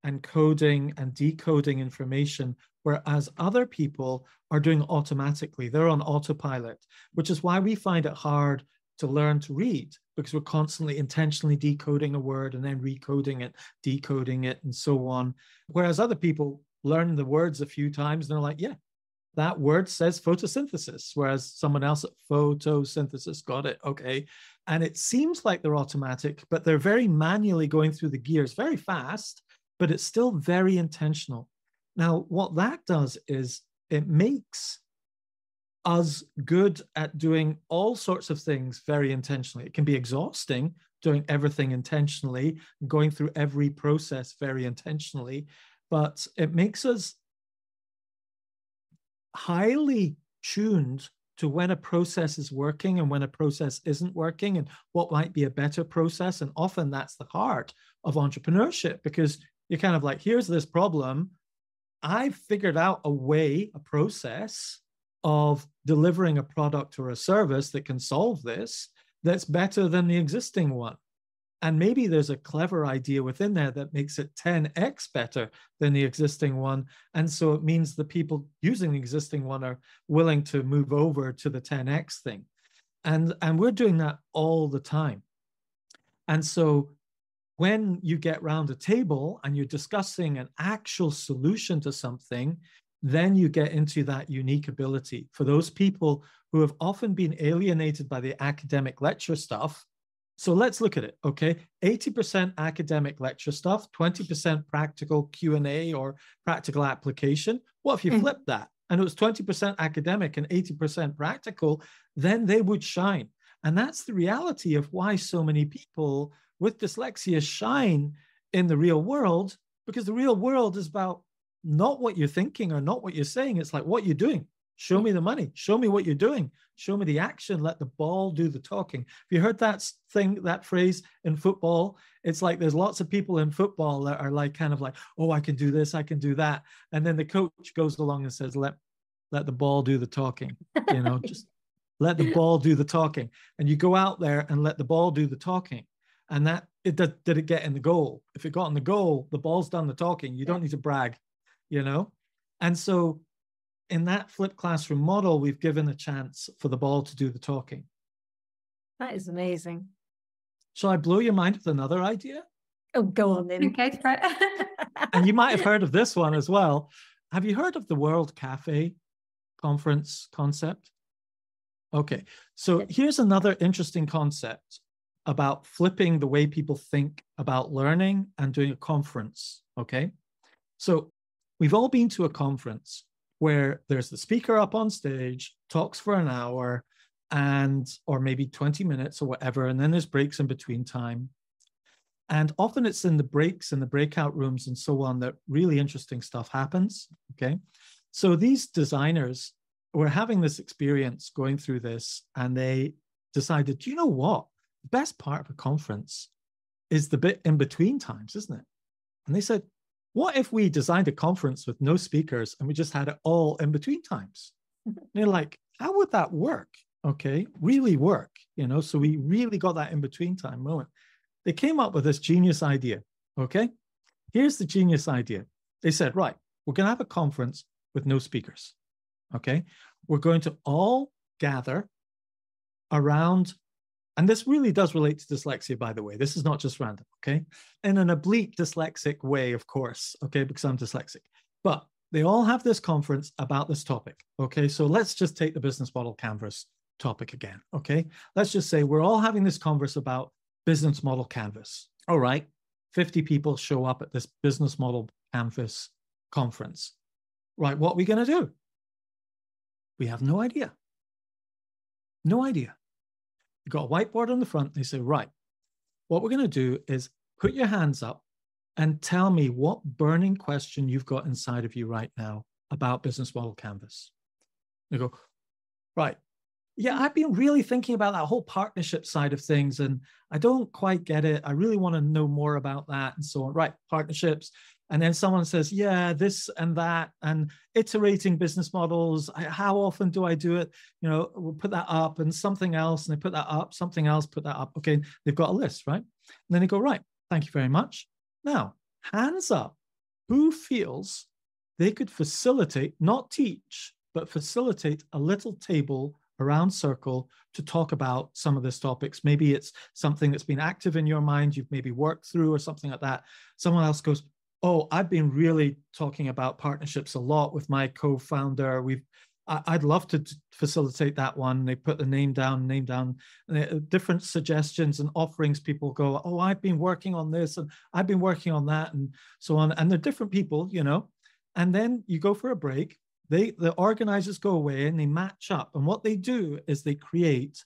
and coding and decoding information, whereas other people are doing automatically. They're on autopilot, which is why we find it hard to learn to read, because we're constantly intentionally decoding a word and then recoding it, decoding it, and so on. Whereas other people learn the words a few times and they're like, yeah, that word says photosynthesis, whereas someone else at photosynthesis got it, okay. And it seems like they're automatic, but they're very manually going through the gears very fast, but it's still very intentional. Now, what that does is it makes us good at doing all sorts of things very intentionally. It can be exhausting doing everything intentionally, going through every process very intentionally, but it makes us highly tuned to when a process is working and when a process isn't working and what might be a better process. And often that's the heart of entrepreneurship, because you're kind of like, here's this problem. I've figured out a process of delivering a product or a service that can solve this, that's better than the existing one. And maybe there's a clever idea within there that makes it 10x better than the existing one. And so it means the people using the existing one are willing to move over to the 10x thing. And we're doing that all the time. And so when you get round a table and you're discussing an actual solution to something, then you get into that unique ability. For those people who have often been alienated by the academic lecture stuff, so let's look at it, okay? 80% academic lecture stuff, 20% practical Q&A or practical application. What if you flip that and it was 20% academic and 80% practical? Then they would shine. And that's the reality of why so many people with dyslexia shine in the real world, because the real world is about not what you're thinking or not what you're saying. It's like, what you're doing. Show me the money. Show me what you're doing. Show me the action. Let the ball do the talking. Have you heard that phrase in football? It's like there's lots of people in football that are like, kind of like, oh, I can do this, I can do that. And then the coach goes along and says, let the ball do the talking. Just let the ball do the talking. And you go out there and let the ball do the talking. And did it get in the goal? If it got in the goal, the ball's done the talking. You don't need to brag, And so in that flipped classroom model, we've given a chance for the ball to do the talking. That is amazing. Shall I blow your mind with another idea? Oh, go on then. Okay, right. And you might have heard of this one as well. Have you heard of the World Cafe conference concept? Okay, so here's another interesting concept about flipping the way people think about learning and doing a conference, okay? So we've all been to a conference where there's the speaker up on stage, talks for an hour or maybe 20 minutes or whatever, and then there's breaks in between time. And often it's in the breaks and the breakout rooms and so on that really interesting stuff happens, okay? So these designers were having this experience going through this, and they decided, do you know what? The best part of a conference is the bit in between times, isn't it? And they said, what if we designed a conference with no speakers and we just had it all in between times? And they're like, how would that work? Okay, really work, So we really got that in between time moment. They came up with this genius idea, okay? Here's the genius idea. They said, right, we're going to have a conference with no speakers, okay? We're going to all gather around And this really does relate to dyslexia, by the way. This is not just random, okay? In an oblique dyslexic way, of course, okay, because I'm dyslexic. But they all have this conference about this topic, okay? So let's just take the business model canvas topic again, okay? Let's just say we're all having this converse about business model canvas. All right, 50 people show up at this business model canvas conference. Right, what are we going to do? We have no idea. No idea. You've got a whiteboard on the front. They say, right, what we're going to do is put your hands up and tell me what burning question you've got inside of you right now about business model canvas. You go, right. Yeah, I've been really thinking about that whole partnership side of things, and I don't quite get it. I really want to know more about that and so on. Right, partnerships. And then someone says, yeah, this and that, and iterating business models. How often do I do it? You know, we'll put that up and something else, and they put that up, something else, put that up. Okay, they've got a list, right? And then they go, right, thank you very much. Now, hands up, who feels they could facilitate, not teach, but facilitate a little table around circle to talk about some of these topics. Maybe it's something that's been active in your mind, you've maybe worked through or something like that. Someone else goes, oh, I've been really talking about partnerships a lot with my co-founder. I'd love to facilitate that one. They put the name down, different suggestions and offerings. People go, oh, I've been working on this and I've been working on that and so on. And they're different people, you know, and then you go for a break. The organizers go away and they match up. And what they do is they create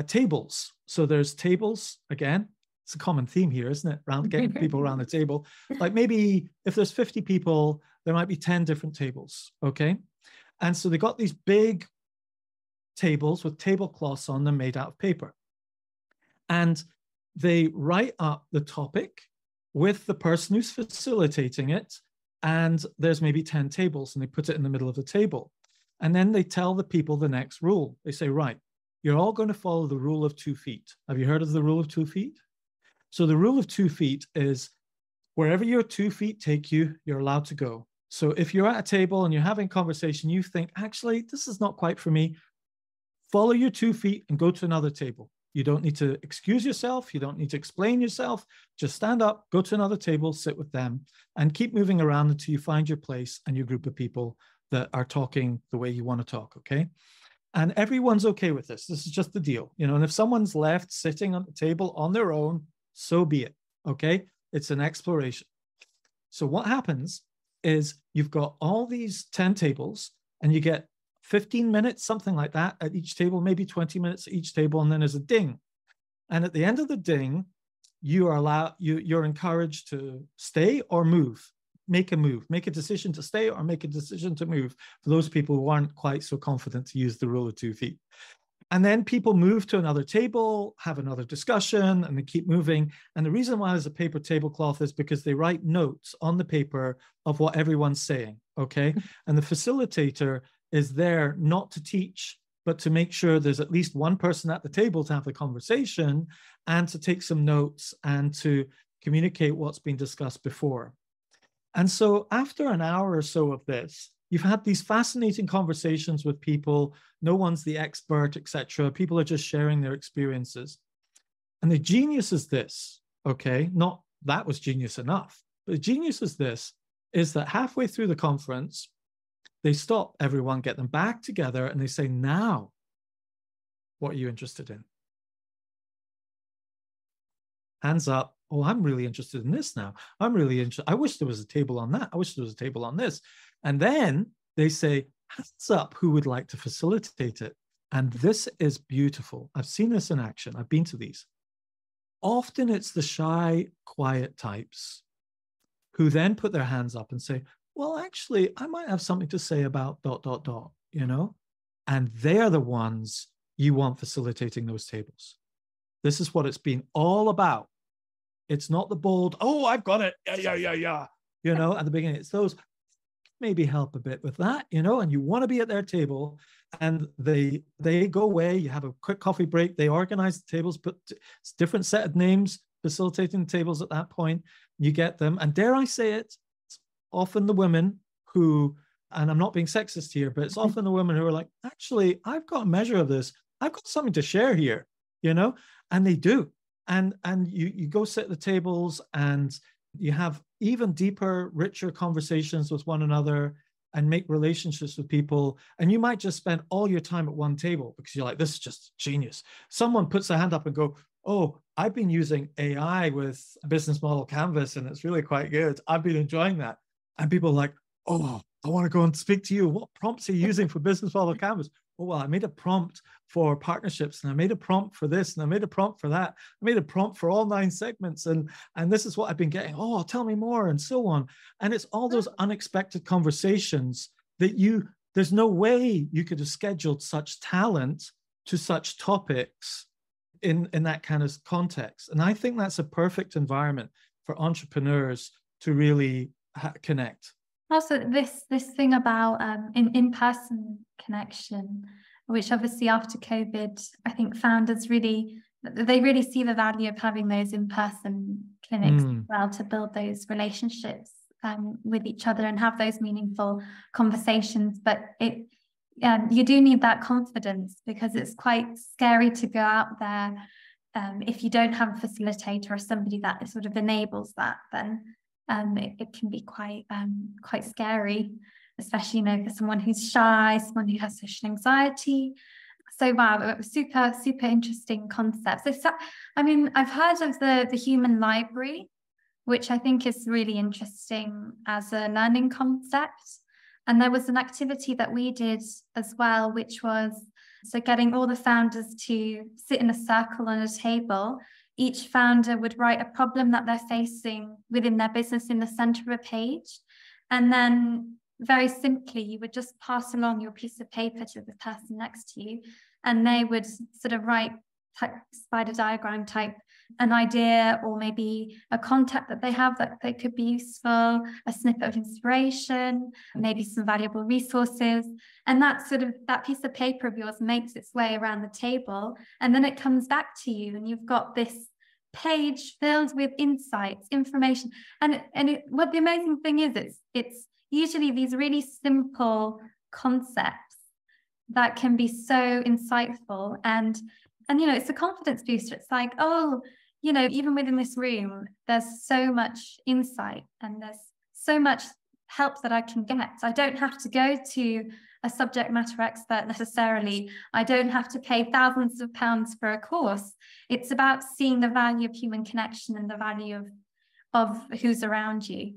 tables. So there's tables, again, it's a common theme here, isn't it? Around getting people around the table. Like maybe if there's 50 people, there might be 10 different tables, okay? And so they got these big tables with tablecloths on them made out of paper. And they write up the topic with the person who's facilitating it. And there's maybe 10 tables and they put it in the middle of the table. And then they tell the people the next rule. They say, right, you're all going to follow the rule of 2 feet. Have you heard of the rule of 2 feet? So the rule of 2 feet is wherever your 2 feet take you, you're allowed to go. So if you're at a table and you're having a conversation, you think, actually, this is not quite for me, follow your 2 feet and go to another table. You don't need to excuse yourself. You don't need to explain yourself. Just stand up, go to another table, sit with them, and keep moving around until you find your place and your group of people that are talking the way you want to talk, okay? And everyone's okay with this. This is just the deal, you know, and if someone's left sitting on the table on their own, so be it, okay? It's an exploration. So what happens is you've got all these 10 tables and you get 15 minutes, something like that at each table, maybe 20 minutes at each table, and then there's a ding. And at the end of the ding, you're encouraged to stay or move, make a decision to stay or make a decision to move for those people who aren't quite so confident to use the rule of 2 feet. And then people move to another table, have another discussion, and they keep moving. And the reason why there's a paper tablecloth is because they write notes on the paper of what everyone's saying, okay? And the facilitator is there not to teach, but to make sure there's at least one person at the table to have the conversation and to take some notes and to communicate what's been discussed before. And so after an hour or so of this, you've had these fascinating conversations with people. No one's the expert, etc. People are just sharing their experiences. And the genius is this, okay? Not that was genius enough, but the genius is this, is that halfway through the conference, they stop everyone, get them back together, and they say, now, what are you interested in? Hands up. Oh, I'm really interested in this now. I'm really interested. I wish there was a table on that. I wish there was a table on this. And then they say, hands up, who would like to facilitate it? And this is beautiful. I've seen this in action. I've been to these. Often it's the shy, quiet types who then put their hands up and say, well, actually, I might have something to say about ... you know? And they're the ones you want facilitating those tables. This is what it's been all about. It's not the bold, oh, I've got it. Yeah. You know, at the beginning, it's those, maybe help a bit with that, you know, and you want to be at their table and they go away. You have a quick coffee break. They organize the tables, put it's different set of names, facilitating the tables at that point. You get them. And dare I say it, it's often the women who, and I'm not being sexist here, but it's often the women who are like, actually, I've got a measure of this. I've got something to share here. you know, and they do. And you go sit at the tables and you have even deeper, richer conversations with one another and make relationships with people. And you might just spend all your time at one table because you're like, this is just genius. Someone puts their hand up and go, oh, I've been using AI with business model canvas and it's really quite good. I've been enjoying that. And people are like, oh, I want to go and speak to you. What prompts are you using for business model canvas? Oh, well, I made a prompt for partnerships and I made a prompt for this and I made a prompt for that. I made a prompt for all 9 segments and this is what I've been getting. Oh, tell me more and so on. And it's all those unexpected conversations that there's no way you could have scheduled such talent to such topics in that kind of context. And I think that's a perfect environment for entrepreneurs to really connect. Also, this thing about in-person connection, which obviously after COVID, I think founders really see the value of having those in-person clinics as well to build those relationships with each other and have those meaningful conversations. But you do need that confidence because it's quite scary to go out there if you don't have a facilitator or somebody that sort of enables that. Then it can be quite scary, especially for someone who's shy, someone who has social anxiety. So wow, it was super interesting concept. So I mean, I've heard of the human library, which I think is really interesting as a learning concept. And there was an activity that we did as well, which was getting all the founders to sit in a circle on a table. Each founder would write a problem that they're facing within their business in the center of a page. And then very simply, you would just pass along your piece of paper to the person next to you, and they would sort of write spider diagram type an idea or maybe a contact that they have that they could be useful, a snippet of inspiration, maybe some valuable resources. And that piece of paper of yours makes its way around the table, and then it comes back to you and you've got this page filled with insights, information. And what the amazing thing is, it's usually these really simple concepts that can be so insightful and it's a confidence booster. It's like, oh, even within this room, there's so much insight and there's so much help that I can get. I don't have to go to a subject matter expert necessarily. I don't have to pay thousands of pounds for a course. It's about seeing the value of human connection and the value of who's around you.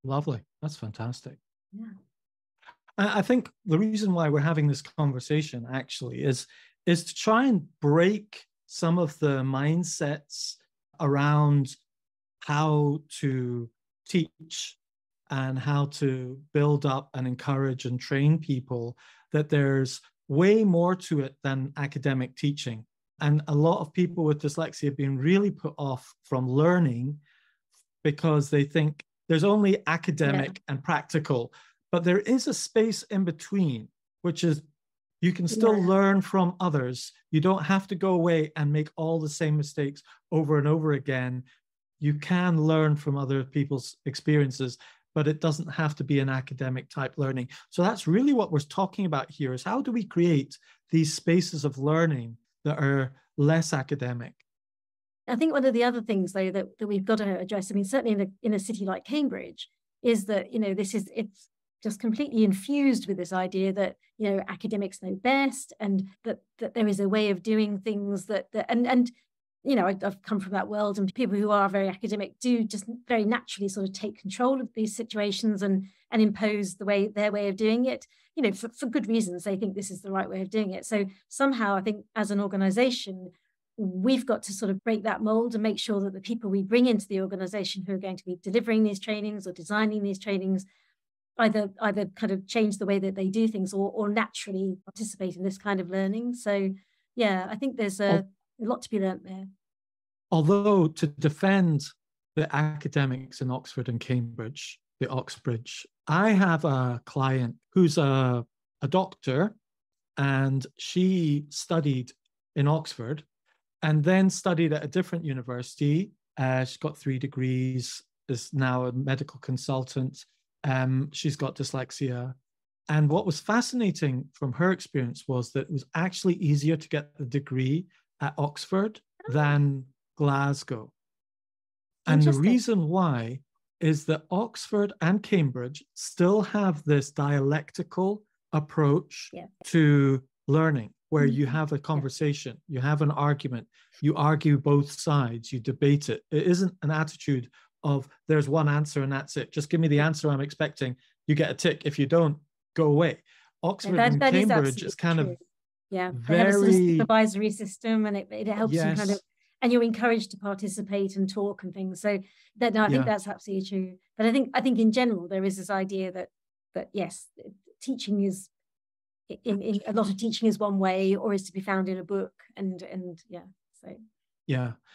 Lovely. That's fantastic. Yeah. I think the reason why we're having this conversation actually is to try and break some of the mindsets around how to teach and how to build up and encourage and train people, that there's way more to it than academic teaching. And a lot of people with dyslexia have been really put off from learning because they think there's only academic and practical, but there is a space in between, which is you can still learn from others. You don't have to go away and make all the same mistakes over and over again. You can learn from other people's experiences, but it doesn't have to be an academic type learning. So that's really what we're talking about here, is how do we create these spaces of learning that are less academic? I think one of the other things, though, that we've got to address, I mean, certainly in a city like Cambridge, is that, it's just completely infused with this idea that, academics know best, and that there is a way of doing things I've come from that world, and people who are very academic do just very naturally sort of take control of these situations and impose their way of doing it, for good reasons. They think this is the right way of doing it. So somehow I think as an organization, we've got to sort of break that mold and make sure that the people we bring into the organization who are going to be delivering these trainings or designing these trainings either kind of change the way that they do things or naturally participate in this kind of learning. So yeah, I think there's a lot to be learnt there. Although to defend the academics in Oxford and Cambridge, the Oxbridge, I have a client who's a doctor, and she studied in Oxford and then studied at a different university. She's got 3 degrees, is now a medical consultant. She's got dyslexia. And what was fascinating from her experience was that it was actually easier to get the degree at Oxford than Glasgow. And the reason why is that Oxford and Cambridge still have this dialectical approach to learning, where you have a conversation, you have an argument, you argue both sides, you debate it. It isn't an attitude of there's one answer and that's it. Just give me the answer I'm expecting. You get a tick. If you don't, go away. Oxford and Cambridge is kind of they very have a sort of supervisory system, and it helps you kind of, and you're encouraged to participate and talk and things. So that I think that's absolutely true. But I think in general there is this idea that yes, teaching is in a lot of teaching is one way, or is to be found in a book, and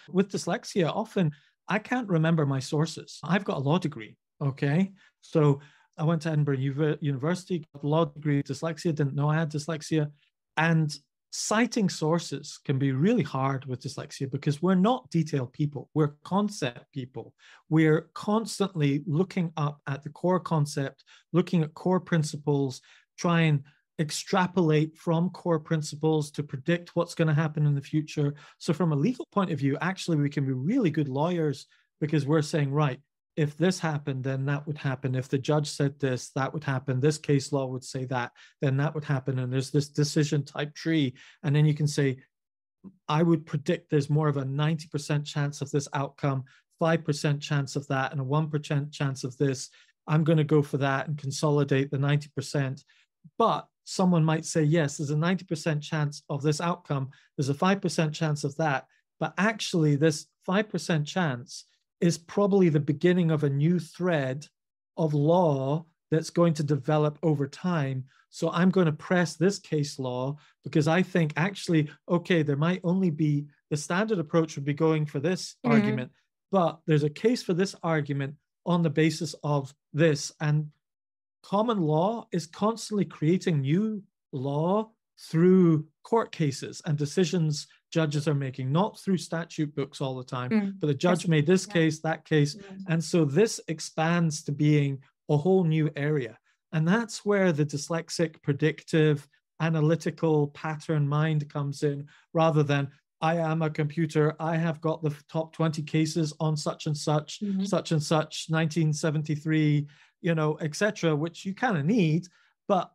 with dyslexia, often I can't remember my sources. I've got a law degree, okay? So I went to Edinburgh University, got a law degree, dyslexia, didn't know I had dyslexia. And citing sources can be really hard with dyslexia because we're not detailed people. We're concept people. We're constantly looking up at the core concept, looking at core principles, try and extrapolate from core principles to predict what's going to happen in the future. So from a legal point of view, actually, we can be really good lawyers because we're saying, right, if this happened, then that would happen. If the judge said this, that would happen. This case law would say that, then that would happen. And there's this decision type tree. And then you can say, I would predict there's more of a 90% chance of this outcome, 5% chance of that, and a 1% chance of this. I'm going to go for that and consolidate the 90%. But someone might say, yes, there's a 90% chance of this outcome. There's a 5% chance of that. But actually, this 5% chance is probably the beginning of a new thread of law that's going to develop over time. So I'm going to press this case law because I think actually, okay, there might only be, the standard approach would be going for this argument, but there's a case for this argument on the basis of this. And common law is constantly creating new law through court cases and decisions judges are making, not through statute books all the time, but the judge made this case, that case. And so this expands to being a whole new area. And that's where the dyslexic, predictive, analytical pattern mind comes in, rather than I am a computer, I have got the top 20 cases on such and such, 1973, etc., which you kind of need, but,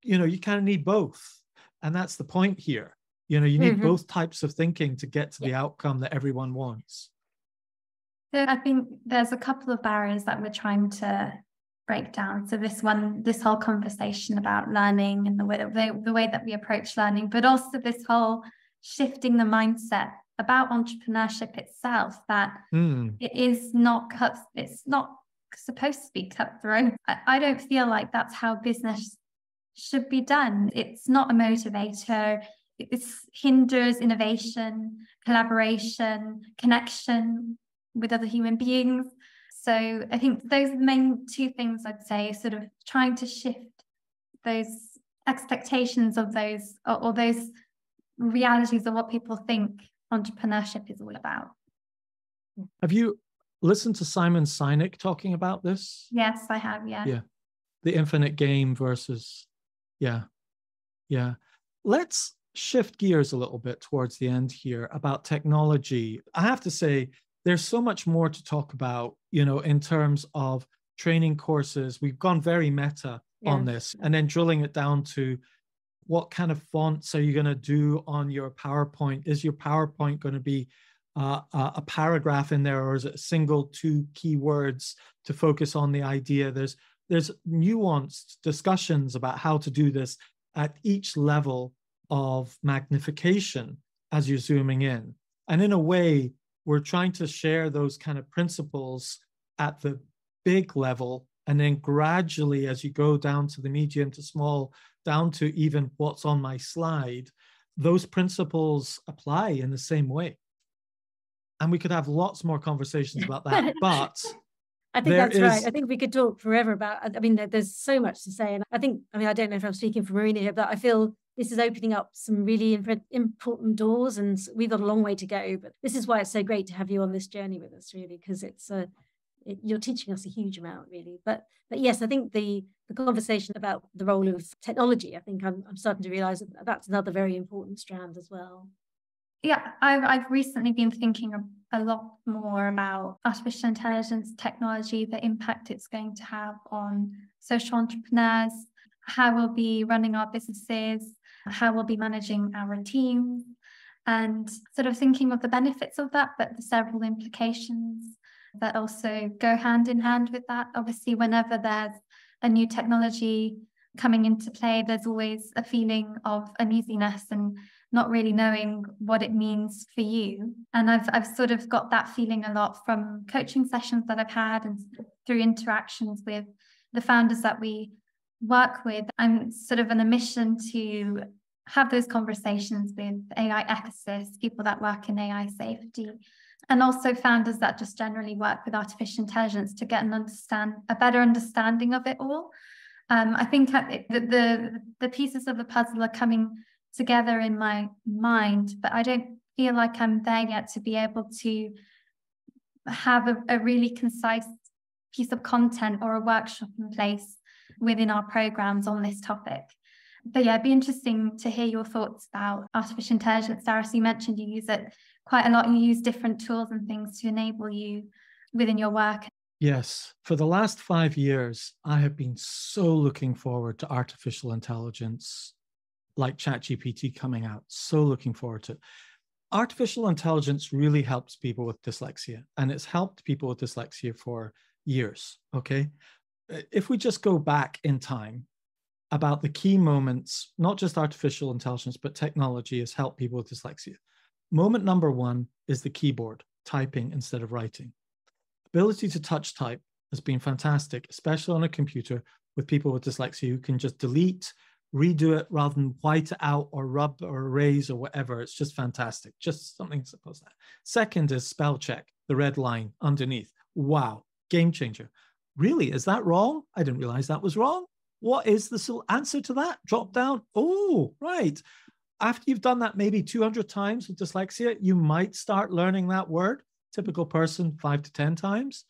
you kind of need both. And that's the point here. You need both types of thinking to get to the outcome that everyone wants. So I think there's a couple of barriers that we're trying to break down. So this whole conversation about learning and the way that we approach learning, but also this whole shifting the mindset about entrepreneurship itself, that it's not supposed to be cutthroat. I don't feel like that's how business should be done. It's not a motivator. It hinders innovation, collaboration, connection with other human beings. So I think those are the main two things I'd say, sort of trying to shift those expectations of those or those realities of what people think entrepreneurship is all about. Have you listened to Simon Sinek talking about this? Yes, I have. Yeah. The infinite game versus, Let's shift gears a little bit towards the end here about technology. I have to say, there's so much more to talk about, in terms of training courses. We've gone very meta on this, and then drilling it down to what kind of fonts are you going to do on your PowerPoint? Is your PowerPoint going to be a paragraph in there, or is it a single 2 keywords to focus on the idea? There's nuanced discussions about how to do this at each level of magnification as you're zooming in. And in a way, we're trying to share those kind of principles at the big level, and then gradually, as you go down to the medium to small, down to even what's on my slide, those principles apply in the same way. And we could have lots more conversations about that, but I think that's right. I think we could talk forever about, there's so much to say. And I don't know if I'm speaking for Marina here, but I feel this is opening up some really important doors, and we've got a long way to go. But this is why it's so great to have you on this journey with us, really, because you're teaching us a huge amount, really. But yes, I think the conversation about the role of technology, I think I'm starting to realize that that's another very important strand as well. Yeah, I've recently been thinking a lot more about artificial intelligence technology, the impact it's going to have on social entrepreneurs, how we'll be running our businesses, how we'll be managing our teams, and sort of thinking of the benefits of that, but the several implications that also go hand in hand with that. Obviously, whenever there's a new technology coming into play, there's always a feeling of uneasiness and not really knowing what it means for you. And I've sort of got that feeling a lot from coaching sessions that I've had and through interactions with the founders that we work with. I'm sort of on a mission to have those conversations with AI ethicists, people that work in AI safety, and also founders that just generally work with artificial intelligence to get a better understanding of it all. I think the pieces of the puzzle are coming together in my mind, but I don't feel like I'm there yet to be able to have a really concise piece of content or a workshop in place within our programs on this topic. But yeah, it'd be interesting to hear your thoughts about artificial intelligence. Sarah, you mentioned you use it quite a lot. You use different tools and things to enable you within your work. Yes. For the last 5 years, I have been so looking forward to artificial intelligence like ChatGPT coming out. So looking forward to it. Artificial intelligence really helps people with dyslexia, and it's helped people with dyslexia for years, okay? If we just go back in time about the key moments, not just artificial intelligence, but technology has helped people with dyslexia. Moment number one is the keyboard, typing instead of writing. Ability to touch type has been fantastic, especially on a computer with people with dyslexia who can just delete, redo it rather than white it out or rub or erase or whatever. It's just fantastic. Just something simple as that. Second is spell check, the red line underneath. Wow, game changer. Really, is that wrong? I didn't realize that was wrong. What is the answer to that? Drop down. Oh, right. After you've done that maybe 200 times with dyslexia, you might start learning that word. Typical person, 5 to 10 times.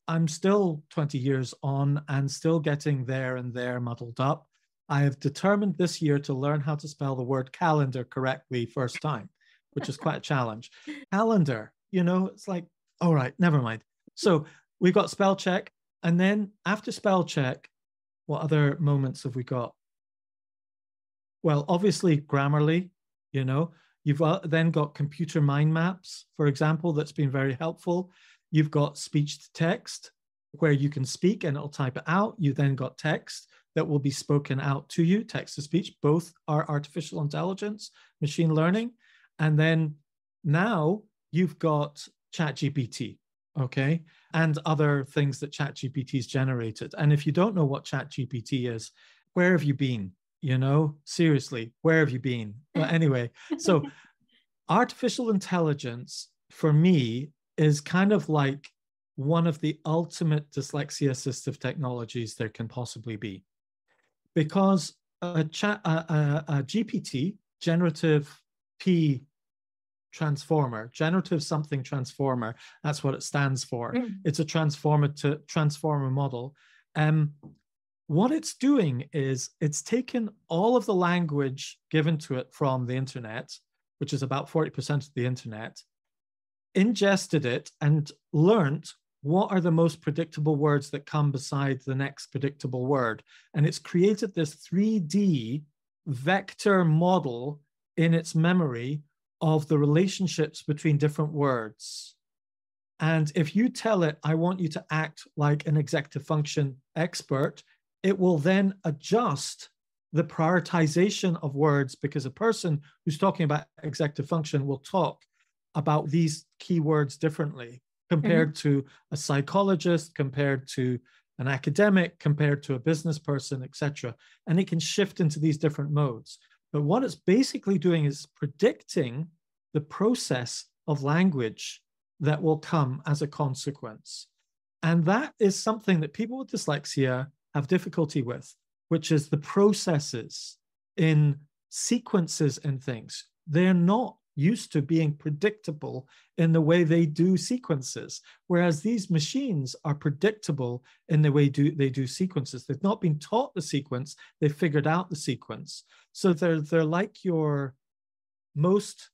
I'm still 20 years on and still getting there and there muddled up. I have determined this year to learn how to spell the word calendar correctly first time, which is quite a challenge. Calendar, it's like, all right, never mind. So we've got spell check. And then after spell check, what other moments have we got? Well, obviously, Grammarly, you've then got computer mind maps, for example, that's been very helpful. You've got speech to text, where you can speak and it'll type it out. You then got text that will be spoken out to you, text to speech. Both are artificial intelligence, machine learning. And then now you've got ChatGPT, okay, and other things that ChatGPT's generated. And if you don't know what ChatGPT is, where have you been? Seriously, where have you been? But anyway, so artificial intelligence for me is kind of like one of the ultimate dyslexia assistive technologies there can possibly be, because a GPT, generative P transformer, generative something transformer, that's what it stands for. It's a transformer model. What it's doing is it's taken all of the language given to it from the internet, which is about 40% of the internet, ingested it and learned what are the most predictable words that come beside the next predictable word. And it's created this 3D vector model in its memory of the relationships between different words. And if you tell it, I want you to act like an executive function expert, it will then adjust the prioritization of words, because a person who's talking about executive function will talk about these keywords differently compared to a psychologist, compared to an academic, compared to a business person, etc. And it can shift into these different modes. But what it's basically doing is predicting the process of language that will come as a consequence. And that is something that people with dyslexia have difficulty with, which is the processes in sequences and things. They're not used to being predictable in the way they do sequences, whereas these machines are predictable in the way they do sequences. They've not been taught the sequence, they've figured out the sequence. So they're like your most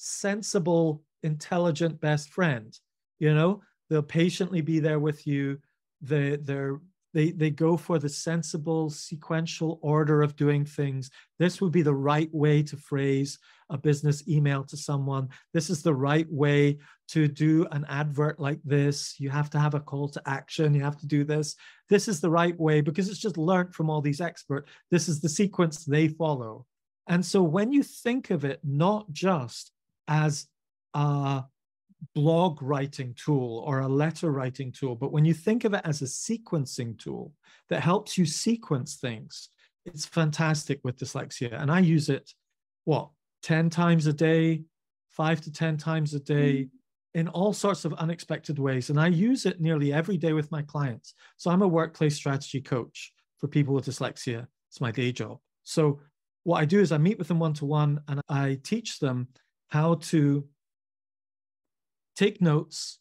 sensible, intelligent best friend. You know, they'll patiently be there with you. They go for the sensible sequential order of doing things. This would be the right way to phrase a business email to someone. This is the right way to do an advert like this. You have to have a call to action. You have to do this. This is the right way because it's just learned from all these experts. This is the sequence they follow. And so when you think of it, not just as a blog writing tool or a letter writing tool, but when you think of it as a sequencing tool that helps you sequence things, it's fantastic with dyslexia. And I use it, 10 times a day, 5 to 10 times a day, in all sorts of unexpected ways. And I use it nearly every day with my clients. So I'm a workplace strategy coach for people with dyslexia. It's my day job. So what I do is I meet with them one-to-one and I teach them how to take notes,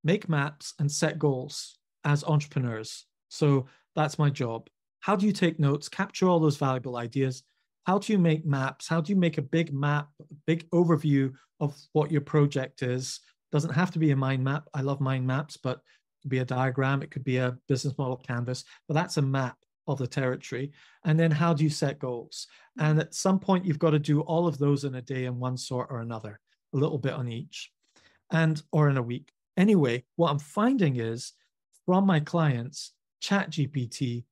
make maps, and set goals as entrepreneurs. So that's my job. How do you take notes, capture all those valuable ideas? How do you make maps? How do you make a big map, a big overview of what your project is? Doesn't have to be a mind map. I love mind maps, but it could be a diagram. It could be a business model canvas, but that's a map of the territory. And then how do you set goals? And at some point, you've got to do all of those in a day in one sort or another, a little bit on each, or in a week. Anyway, what I'm finding is from my clients, ChatGPT,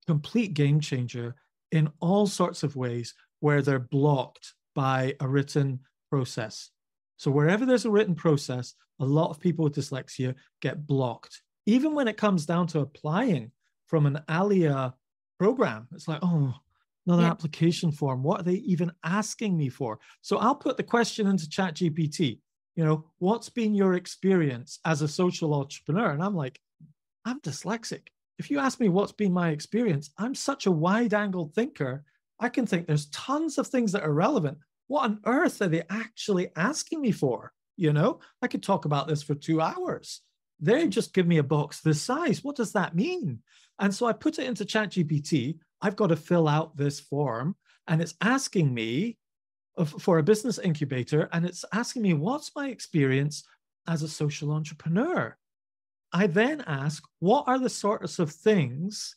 complete game changer in all sorts of ways where they're blocked by a written process. So wherever there's a written process, a lot of people with dyslexia get blocked. Even when it comes down to applying from an Allia program, it's like, oh, another application form. What are they even asking me for? So I'll put the question into ChatGPT, what's been your experience as a social entrepreneur? And I'm like, I'm dyslexic. If you ask me what's been my experience, I'm such a wide-angled thinker. I can think there's tons of things that are relevant. What on earth are they actually asking me for? I could talk about this for 2 hours. They just give me a box this size. What does that mean? And so I put it into ChatGPT. I've got to fill out this form, and it's asking me for a business incubator, and it's asking me, what's my experience as a social entrepreneur? I then ask, what are the sorts of things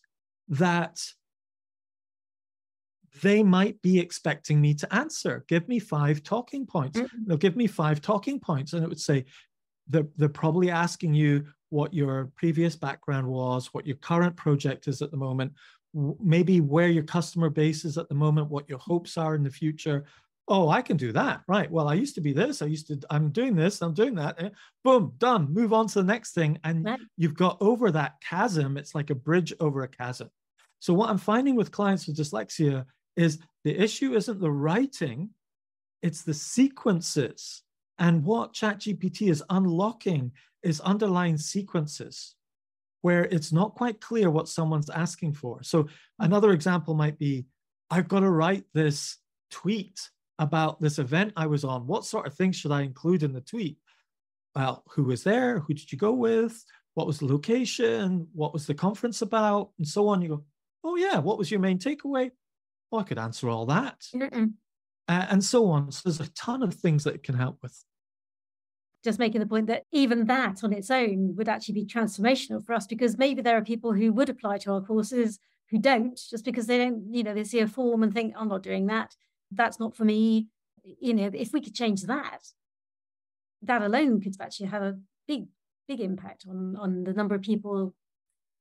that they might be expecting me to answer? Give me 5 talking points. They'll give me 5 talking points, and it would say, they're probably asking you what your previous background was, what your current project is at the moment, maybe where your customer base is at the moment, what your hopes are in the future. Oh, I can do that. Right. Well, I used to be this. I'm doing this. I'm doing that. Boom, done. Move on to the next thing. And you've got over that chasm. It's like a bridge over a chasm. So what I'm finding with clients with dyslexia is the issue isn't the writing, it's the sequences. And what ChatGPT is unlocking is underlying sequences where it's not quite clear what someone's asking for. So another example might be, I've got to write this tweet about this event I was on. What sort of things should I include in the tweet? Well, who was there? Who did you go with? What was the location? What was the conference about? And so on. You go, oh yeah, what was your main takeaway? Well, I could answer all that. And so on. So there's a ton of things that it can help with. Just making the point that even that on its own would actually be transformational for us, because maybe there are people who would apply to our courses who don't, just because they don't, they see a form and think, I'm not doing that. That's not for me. If we could change that alone could actually have a big impact on the number of people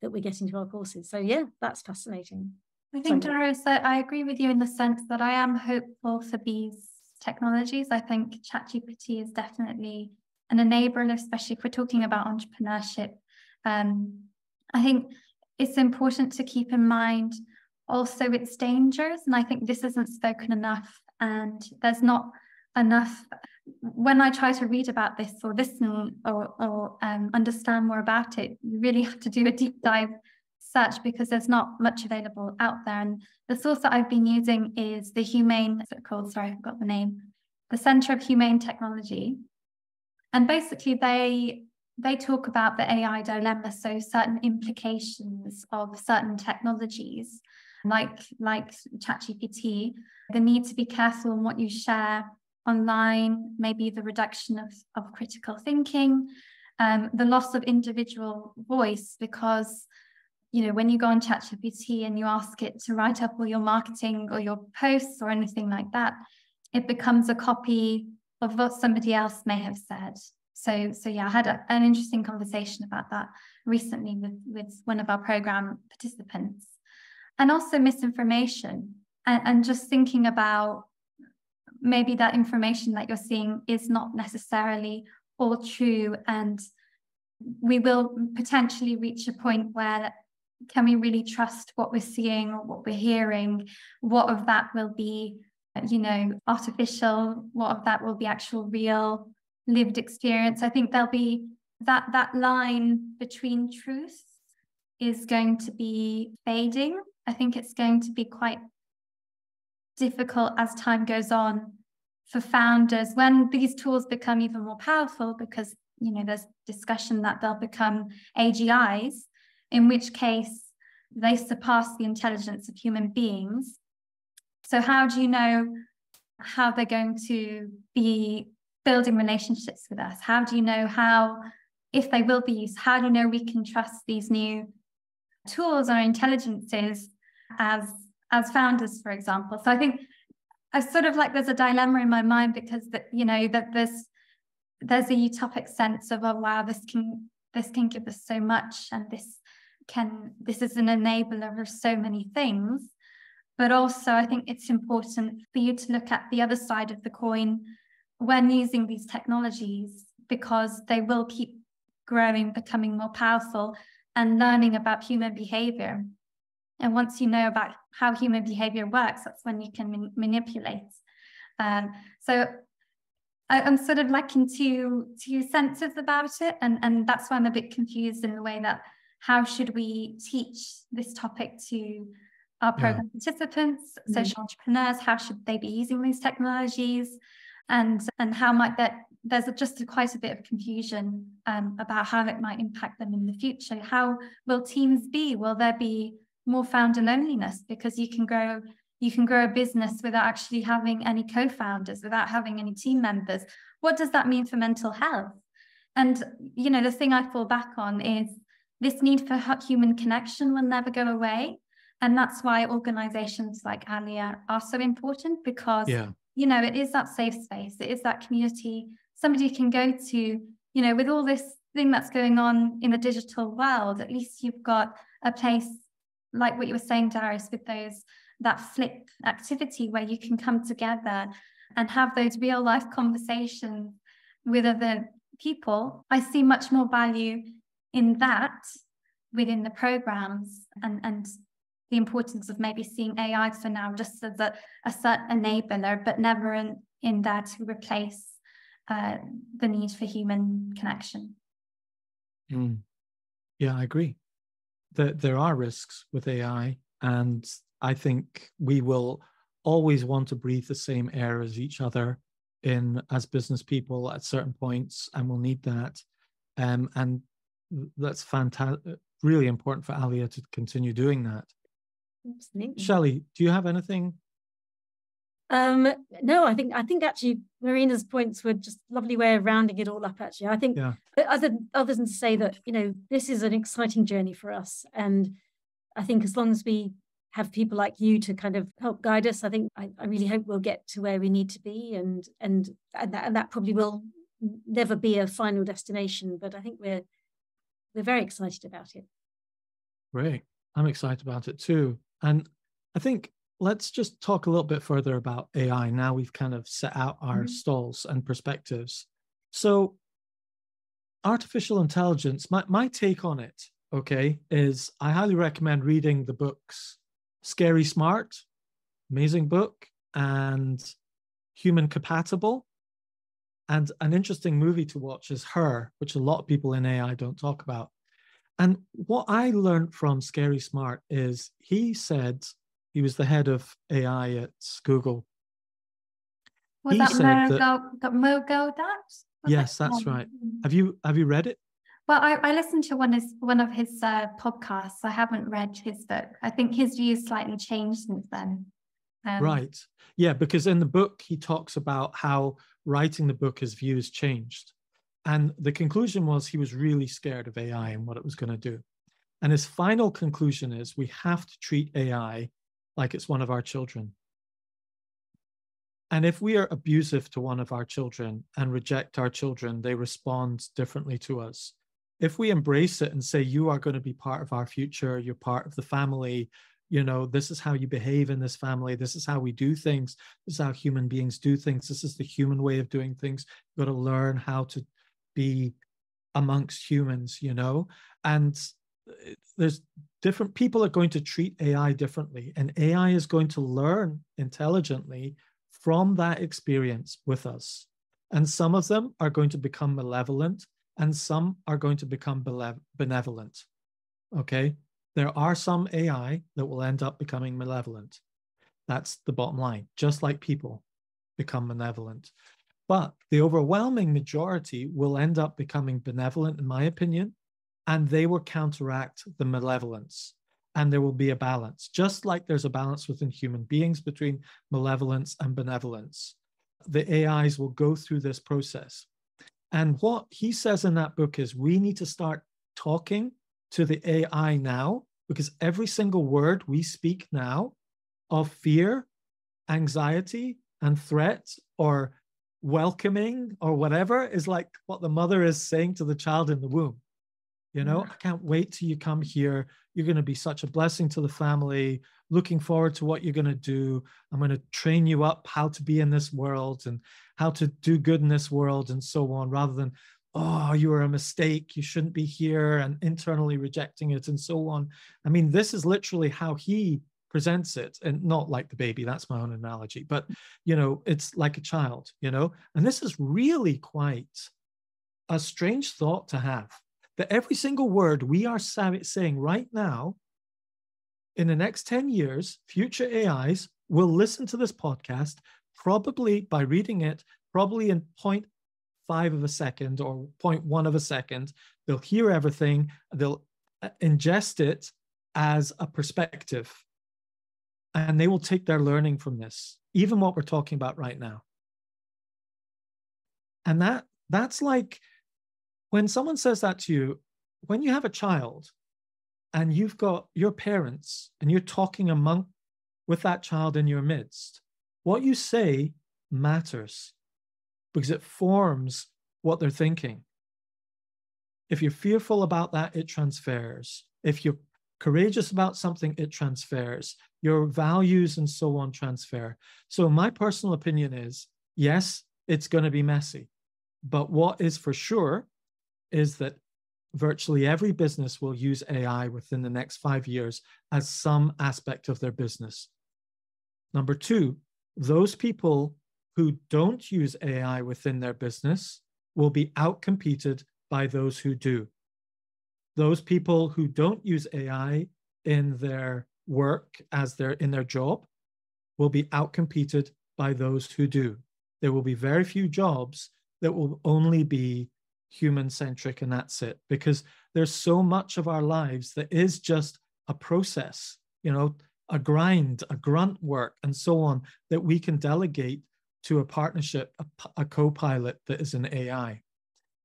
that we're getting to our courses. So yeah, that's fascinating. I think, Doris, I agree with you in the sense that I am hopeful for these technologies. I think ChatGPT is definitely an enabler, especially if we're talking about entrepreneurship. I think it's important to keep in mind also its dangers, and I think this isn't spoken enough, and there's not enough. When I try to read about this or listen or understand more about it, you really have to do a deep dive search because there's not much available out there. And the source that I've been using is the the Center of Humane Technology. And basically they talk about the AI dilemma, so certain implications of certain technologies like ChatGPT, the need to be careful in what you share online, maybe the reduction of critical thinking, the loss of individual voice, because when you go on ChatGPT and you ask it to write up all your marketing or your posts or anything like that, it becomes a copy of what somebody else may have said. So yeah, I had an interesting conversation about that recently with one of our program participants. And also misinformation, and just thinking about maybe that information that you're seeing is not necessarily all true, and we will potentially reach a point where, can we really trust what we're seeing or what we're hearing? What of that will be, artificial? What of that will be actual, real, lived experience? I think there'll be that line between truth is going to be fading. I think it's going to be quite difficult as time goes on for founders when these tools become even more powerful, because there's discussion that they'll become AGIs, in which case they surpass the intelligence of human beings. So how do you know how they're going to be building relationships with us? How do you know if they will be used, how do you know we can trust these new tools or intelligences as founders, for example? So I think I sort of like, there's a dilemma in my mind, because that there's a utopic sense of, oh wow, this can give us so much, and this is an enabler of so many things. But also I think it's important for you to look at the other side of the coin when using these technologies, because they will keep growing, becoming more powerful, and learning about human behavior. And once you know about how human behavior works, that's when you can manipulate. So I'm sort of like in two senses about it. And that's why I'm a bit confused in the way that, how should we teach this topic to our program participants, social entrepreneurs? How should they be using these technologies? And how might there's just quite a bit of confusion about how it might impact them in the future. How will teams be? Will there be more founder loneliness, because you can grow a business without actually having any co-founders, without having any team members? What does that mean for mental health? And the thing I fall back on is this need for human connection will never go away. And that's why organizations like Allia are so important, because it is that safe space, it is that community somebody can go to. With all this thing that's going on in the digital world, at least you've got a place like what you were saying, Darius, with that flip activity where you can come together and have those real life conversations with other people. I see much more value in that within the programs, and the importance of maybe seeing AI for now just as a certain enabler, but never in there to replace the need for human connection. Yeah, I agree. There are risks with AI, and I think we will always want to breathe the same air as each other as business people at certain points, and we'll need that. And that's fantastic, really important for Allia to continue doing that. Absolutely. Shelley, do you have anything? No, I think actually Marina's points were just a lovely way of rounding it all up. Actually, I think other than to say that this is an exciting journey for us, and I think as long as we have people like you to kind of help guide us, I think I really hope we'll get to where we need to be, and that probably will never be a final destination. But I think we're very excited about it. Great, I'm excited about it too, and I think, let's just talk a little bit further about AI. Now we've kind of set out our stalls and perspectives. So artificial intelligence, my take on it, is I highly recommend reading the books Scary Smart, amazing book, and Human Compatible. And an interesting movie to watch is Her, which a lot of people in AI don't talk about. And what I learned from Scary Smart is he said, he was the head of AI at Google. Was that Mogo? Yes, that's right. Have you read it? Well, I listened to one of his podcasts. I haven't read his book. I think his views slightly changed since then. Right. Yeah, because in the book, he talks about how writing the book, his views changed. And the conclusion was he was really scared of AI and what it was going to do. And his final conclusion is we have to treat AI like it's one of our children. And if we are abusive to one of our children and reject our children, they respond differently to us. If we embrace it and say, you are going to be part of our future, you're part of the family, you know, this is how you behave in this family, this is how we do things, this is how human beings do things, this is the human way of doing things. You've got to learn how to be amongst humans, you know, and there's different people are going to treat AI differently, and AI is going to learn intelligently from that experience with us. And some of them are going to become malevolent and some are going to become benevolent. Okay. There are some AI that will end up becoming malevolent. That's the bottom line, just like people become malevolent. But the overwhelming majority will end up becoming benevolent, in my opinion, and they will counteract the malevolence. And there will be a balance, just like there's a balance within human beings between malevolence and benevolence. The AIs will go through this process. And what he says in that book is we need to start talking to the AI now, because every single word we speak now of fear, anxiety, and threat, or welcoming, or whatever, is like what the mother is saying to the child in the womb. You know, I can't wait till you come here. You're going to be such a blessing to the family. Looking forward to what you're going to do. I'm going to train you up how to be in this world and how to do good in this world and so on, rather than, oh, you were a mistake, you shouldn't be here, and internally rejecting it and so on. I mean, this is literally how he presents it, and not like the baby, that's my own analogy, but, you know, it's like a child, you know, and this is really quite a strange thought to have. That every single word we are saying right now, in the next 10 years, future AIs will listen to this podcast, probably by reading it, probably in 0.5 of a second or 0.1 of a second. They'll hear everything, they'll ingest it as a perspective, and they will take their learning from this, even what we're talking about right now. And that's like, when someone says that to you, when you have a child and you've got your parents and you're talking with that child in your midst, what you say matters because it forms what they're thinking. If you're fearful about that, it transfers. If you're courageous about something, it transfers. Your values and so on transfer. So my personal opinion is, yes, it's going to be messy. But what is for sure is that virtually every business will use AI within the next 5 years as some aspect of their business. Number two, those people who don't use AI within their business will be outcompeted by those who do. Those people who don't use AI in their work in their job will be outcompeted by those who do. There will be very few jobs that will only be human-centric, and that's it, because there's so much of our lives that is just a process, you know, a grind, a grunt work, and so on, that we can delegate to a partnership, a co-pilot that is an AI.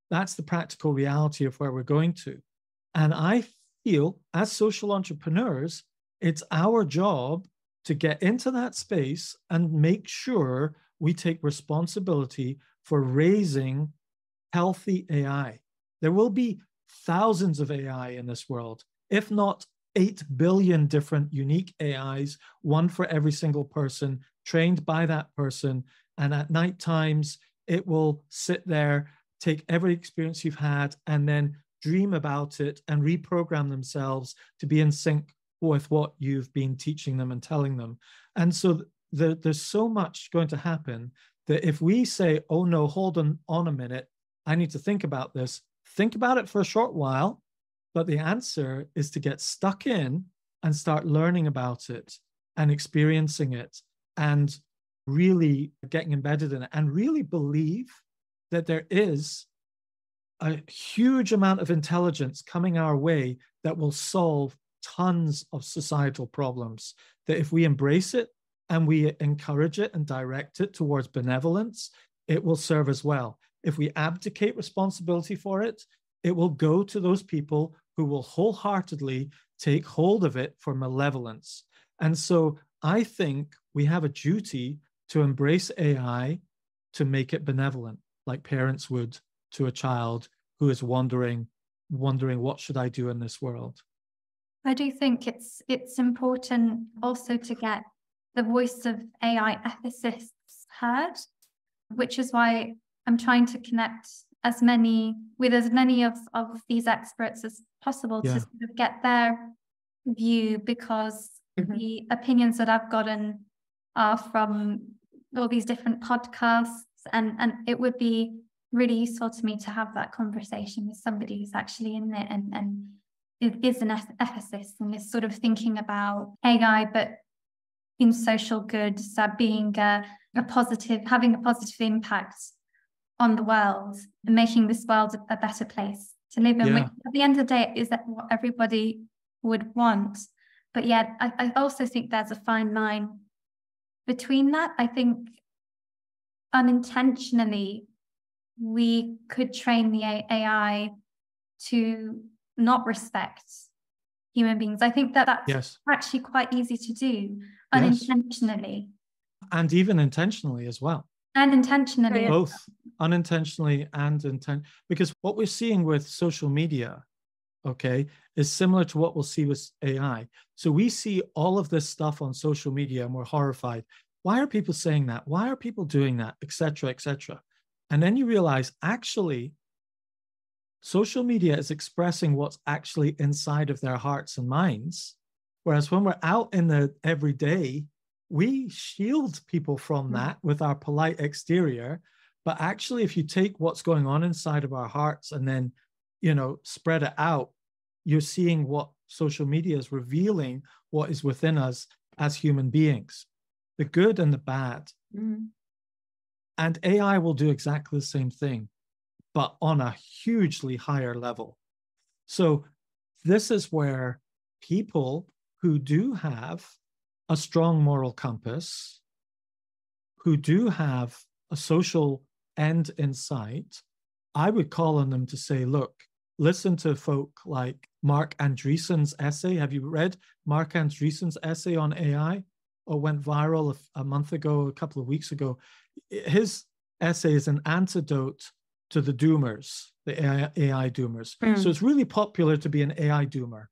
That's the practical reality of where we're going to. And I feel, as social entrepreneurs, it's our job to get into that space and make sure we take responsibility for raising healthy AI. There will be thousands of AI in this world, if not 8 billion different unique AIs, one for every single person, trained by that person. And at night times, it will sit there, take every experience you've had, and then dream about it and reprogram themselves to be in sync with what you've been teaching them and telling them. And so there's so much going to happen that if we say, oh no, hold on a minute, I need to think about this, think about it for a short while, but the answer is to get stuck in and start learning about it and experiencing it and really getting embedded in it and really believe that there is a huge amount of intelligence coming our way that will solve tons of societal problems, that if we embrace it and we encourage it and direct it towards benevolence, it will serve as well. If we abdicate responsibility for it, it will go to those people who will wholeheartedly take hold of it for malevolence. And so I think we have a duty to embrace AI to make it benevolent, like parents would to a child who is wondering, what should I do in this world? I do think it's important also to get the voice of AI ethicists heard, which is why I'm trying to connect as many of these experts as possible to sort of get their view, because the opinions that I've gotten are from all these different podcasts, and it would be really useful to me to have that conversation with somebody who's actually in it and is an ethicist and is sort of thinking about AI, but in social good, so being having a positive impact on the world and making this world a better place to live in, which at the end of the day is that what everybody would want. But yet I also think there's a fine line between that. I think unintentionally we could train the AI to not respect human beings. I think that's actually quite easy to do unintentionally. And even intentionally as well. And intentionally. Both unintentionally and because what we're seeing with social media, is similar to what we'll see with AI. So we see all of this stuff on social media and we're horrified. Why are people saying that? Why are people doing that? Et cetera, et cetera. And then you realize actually social media is expressing what's actually inside of their hearts and minds. Whereas when we're out in the everyday, we shield people from that with our polite exterior. But actually, if you take what's going on inside of our hearts and then, spread it out, you're seeing what social media is revealing, what is within us as human beings, the good and the bad. And AI will do exactly the same thing, but on a hugely higher level. So this is where people who do have a strong moral compass, who do have a social end in sight, I would call on them to say, look, listen to folk like Mark Andreessen's essay. Have you read Mark Andreessen's essay on AI? Or went viral a month ago, a couple of weeks ago. His essay is an antidote to the doomers, the AI doomers. So it's really popular to be an AI doomer,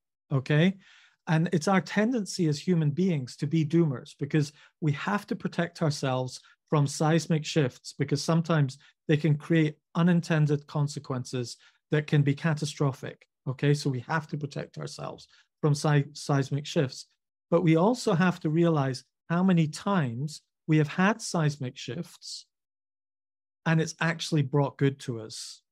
And it's our tendency as human beings to be doomers because we have to protect ourselves from seismic shifts, because sometimes they can create unintended consequences that can be catastrophic, So we have to protect ourselves from seismic shifts. But we also have to realize how many times we have had seismic shifts and it's actually brought good to us.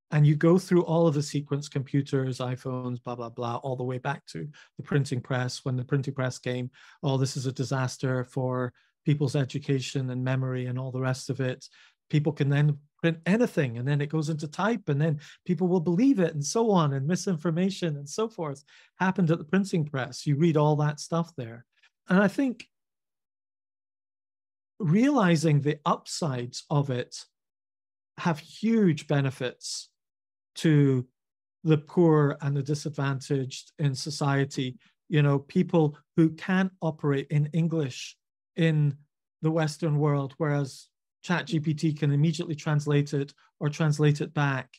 And you go through all of the sequence, computers, iPhones, blah, blah, blah, all the way back to the printing press. When the printing press came, this is a disaster for people's education and memory and all the rest of it. People can then print anything and then it goes into type and then people will believe it and so on, and misinformation and so forth happened at the printing press. You read all that stuff there. And I think realizing the upsides of it have huge benefits to the poor and the disadvantaged in society. People who can't operate in English in the Western world, whereas ChatGPT can immediately translate it or translate it back.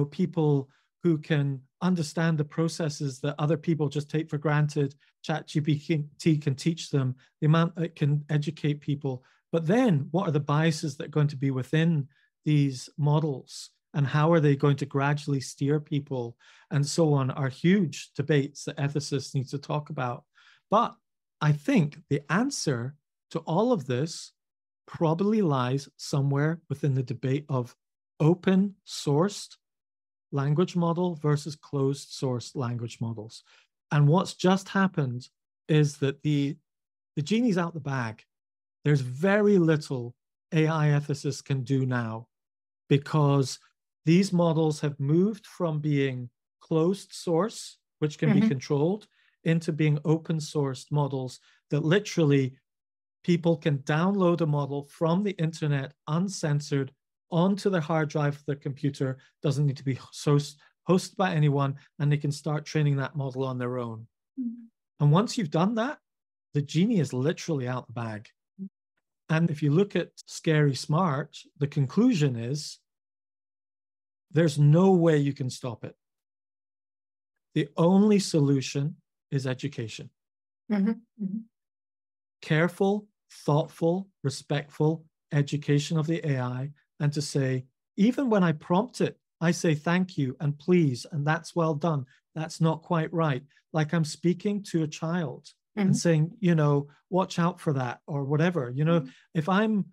People who can understand the processes that other people just take for granted. ChatGPT can teach them the amount it can educate people. But then what are the biases that are going to be within these models? And how are they going to gradually steer people and so on are huge debates that ethicists need to talk about. But I think the answer to all of this probably lies somewhere within the debate of open sourced language model versus closed source language models. And what's just happened is that the genie's out the bag. There's very little AI ethicists can do now because these models have moved from being closed source, which can be controlled, into being open sourced models that literally people can download a model from the internet uncensored onto their hard drive of their computer, doesn't need to be hosted by anyone, and they can start training that model on their own. And once you've done that, the genie is literally out the bag. And if you look at Scary Smart, the conclusion is there's no way you can stop it. The only solution is education. Careful, thoughtful, respectful education of the AI, and to say, even when I prompt it, I say thank you and please, and that's well done. That's not quite right. Like I'm speaking to a child and saying, you know, watch out for that or whatever. You know, if I'm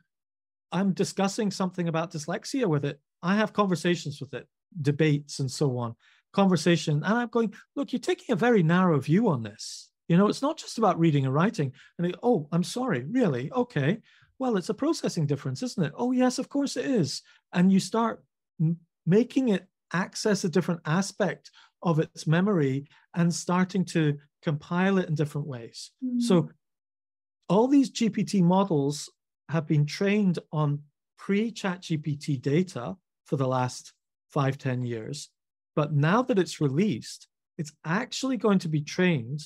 discussing something about dyslexia with it, I have conversations with it, debates and so on, conversation. And I'm going, look, you're taking a very narrow view on this. You know, it's not just about reading and writing. And they, oh, I'm sorry, really? Okay. Well, it's a processing difference, isn't it? Oh, yes, of course it is. And you start making it access a different aspect of its memory and starting to compile it in different ways. So all these GPT models have been trained on pre-ChatGPT data for the last 5-10 years. But now that it's released, it's actually going to be trained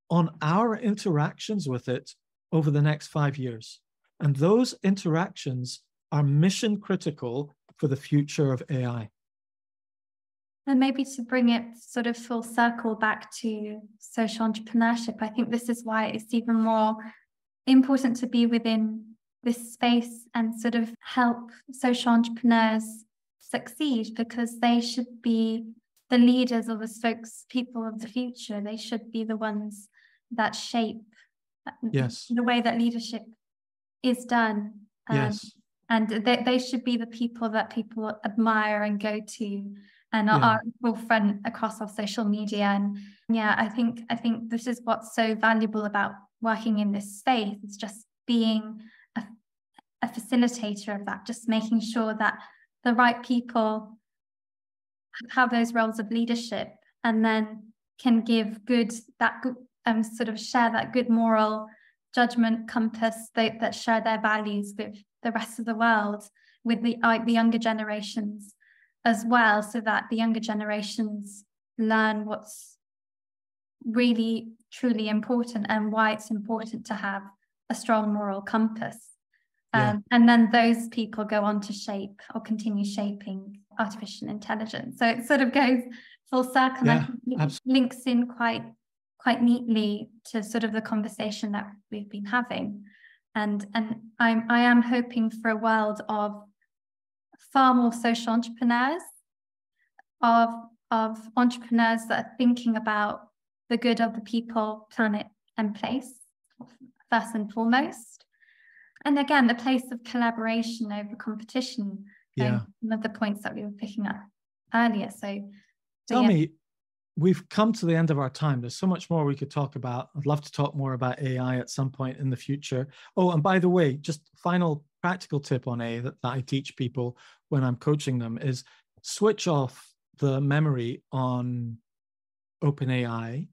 on our interactions with it over the next 5 years. And those interactions are mission critical for the future of AI. And maybe to bring it sort of full circle back to social entrepreneurship, I think this is why it's even more important to be within this space and sort of help social entrepreneurs succeed, because they should be the leaders or the spokespeople of the future. They should be the ones that shape the way that leadership is done. Yes. And they should be the people that people admire and go to and are forefront across our social media. And yeah, I think this is what's so valuable about working in this space. It's just being a facilitator of that, just making sure that the right people have those roles of leadership and then can give sort of share that good moral judgment compass that share their values with the rest of the world, with the younger generations as well, so that the younger generations learn what's really truly important and why it's important to have a strong moral compass. And then those people go on to shape or continue shaping artificial intelligence. So it sort of goes full circle. Yeah, and links in quite neatly to sort of the conversation that we've been having. And I am hoping for a world of far more social entrepreneurs, of entrepreneurs that are thinking about the good of the people, planet, and place, first and foremost. And again, the place of collaboration over competition. Some of the points that we were picking up earlier. So tell me, we've come to the end of our time. There's so much more we could talk about. I'd love to talk more about AI at some point in the future. Oh, and by the way, just final practical tip on AI that I teach people when I'm coaching them is switch off the memory on OpenAI.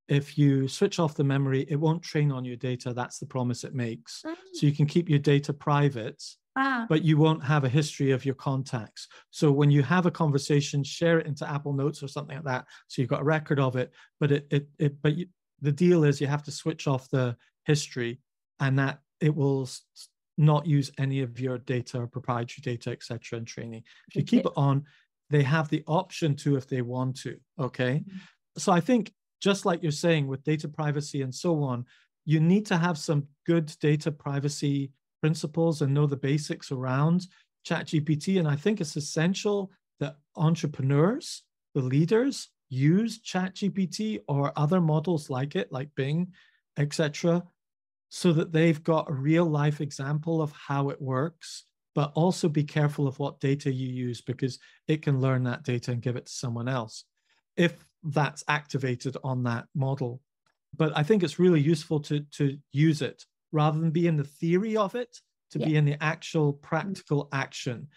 If you switch off the memory, it won't train on your data. That's the promise it makes. So you can keep your data private, but you won't have a history of your contacts. So when you have a conversation, share it into Apple Notes or something like that. So you've got a record of it. But the deal is you have to switch off the history, and that it will not use any of your data or proprietary data, etc. in training. If you keep it on, they have the option to if they want to. Okay. So I think, just like you're saying with data privacy and so on, you need to have some good data privacy principles and know the basics around ChatGPT. And I think it's essential that entrepreneurs, the leaders, use ChatGPT or other models like it, like Bing, etc., so that they've got a real life example of how it works, but also be careful of what data you use, because it can learn that data and give it to someone else if that's activated on that model. But I think it's really useful to use it rather than be in the theory of it, to be in the actual practical action.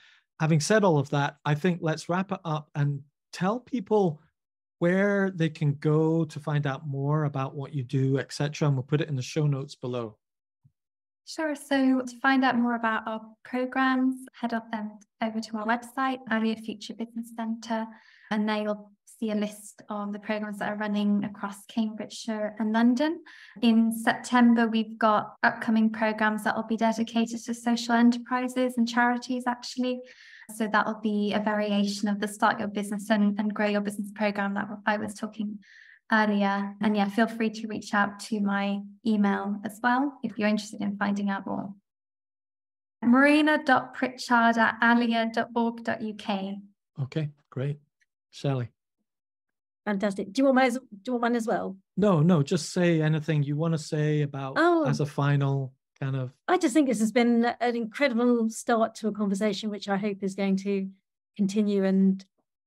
Having said all of that, I think let's wrap it up and tell people where they can go to find out more about what you do, etc. And we'll put it in the show notes below. Sure. So to find out more about our programs, head up over to our website, Allia Future Business Centre, and there you'll see a list of the programs that are running across Cambridgeshire and London. In September, we've got upcoming programs that will be dedicated to social enterprises and charities, actually. So that will be a variation of the Start Your Business and Grow Your Business program that I was talking earlier. And yeah, feel free to reach out to my email as well if you're interested in finding out more. marina.pritchard@allia.org.uk. Okay, great. Shelley. Fantastic. Do you want one as well? No, just say anything you want to say about as a final kind of. I just think this has been an incredible start to a conversation, which I hope is going to continue. And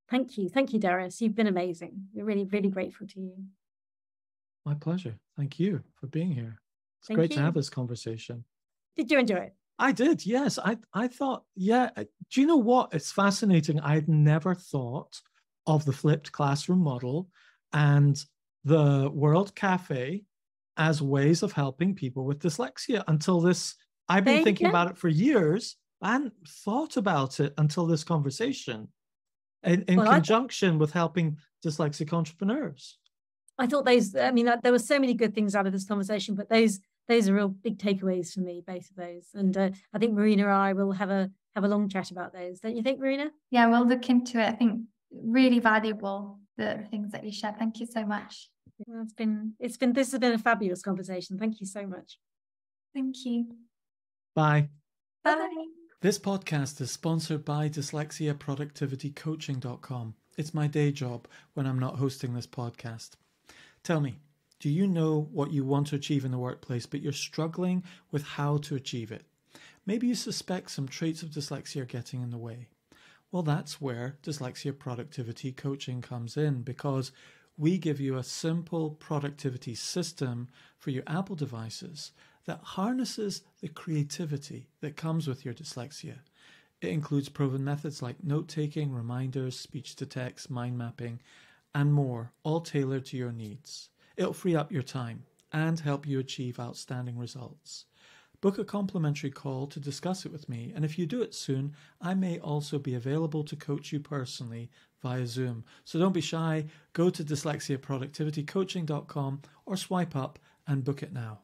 thank you, Darius. You've been amazing. We're really, really grateful to you. My pleasure. Thank you for being here. It's great to have this conversation. Did you enjoy it? I did, yes. I thought, yeah. Do you know what? It's fascinating. I'd never thought of the flipped classroom model and the World Cafe as ways of helping people with dyslexia until this. I've been thinking about it for years. I hadn't thought about it until this conversation in conjunction with helping dyslexic entrepreneurs. I thought there were so many good things out of this conversation, but those are real big takeaways for me, both of those. And I think Marina and I will have a long chat about those. Don't you think, Marina? Yeah, we'll look into it. I think really valuable, the things that you shared. Thank you so much. Well, this has been a fabulous conversation. Thank you so much. Thank you. Bye. Bye. This podcast is sponsored by dyslexiaproductivitycoaching.com. It's my day job when I'm not hosting this podcast. Tell me, do you know what you want to achieve in the workplace, but you're struggling with how to achieve it? Maybe you suspect some traits of dyslexia are getting in the way. Well, that's where Dyslexia Productivity Coaching comes in, because we give you a simple productivity system for your Apple devices that harnesses the creativity that comes with your dyslexia. It includes proven methods like note-taking, reminders, speech-to-text, mind mapping, and more, all tailored to your needs. It'll free up your time and help you achieve outstanding results. Book a complimentary call to discuss it with me, and if you do it soon, I may also be available to coach you personally via Zoom. So don't be shy, go to dyslexiaproductivitycoaching.com or swipe up and book it now.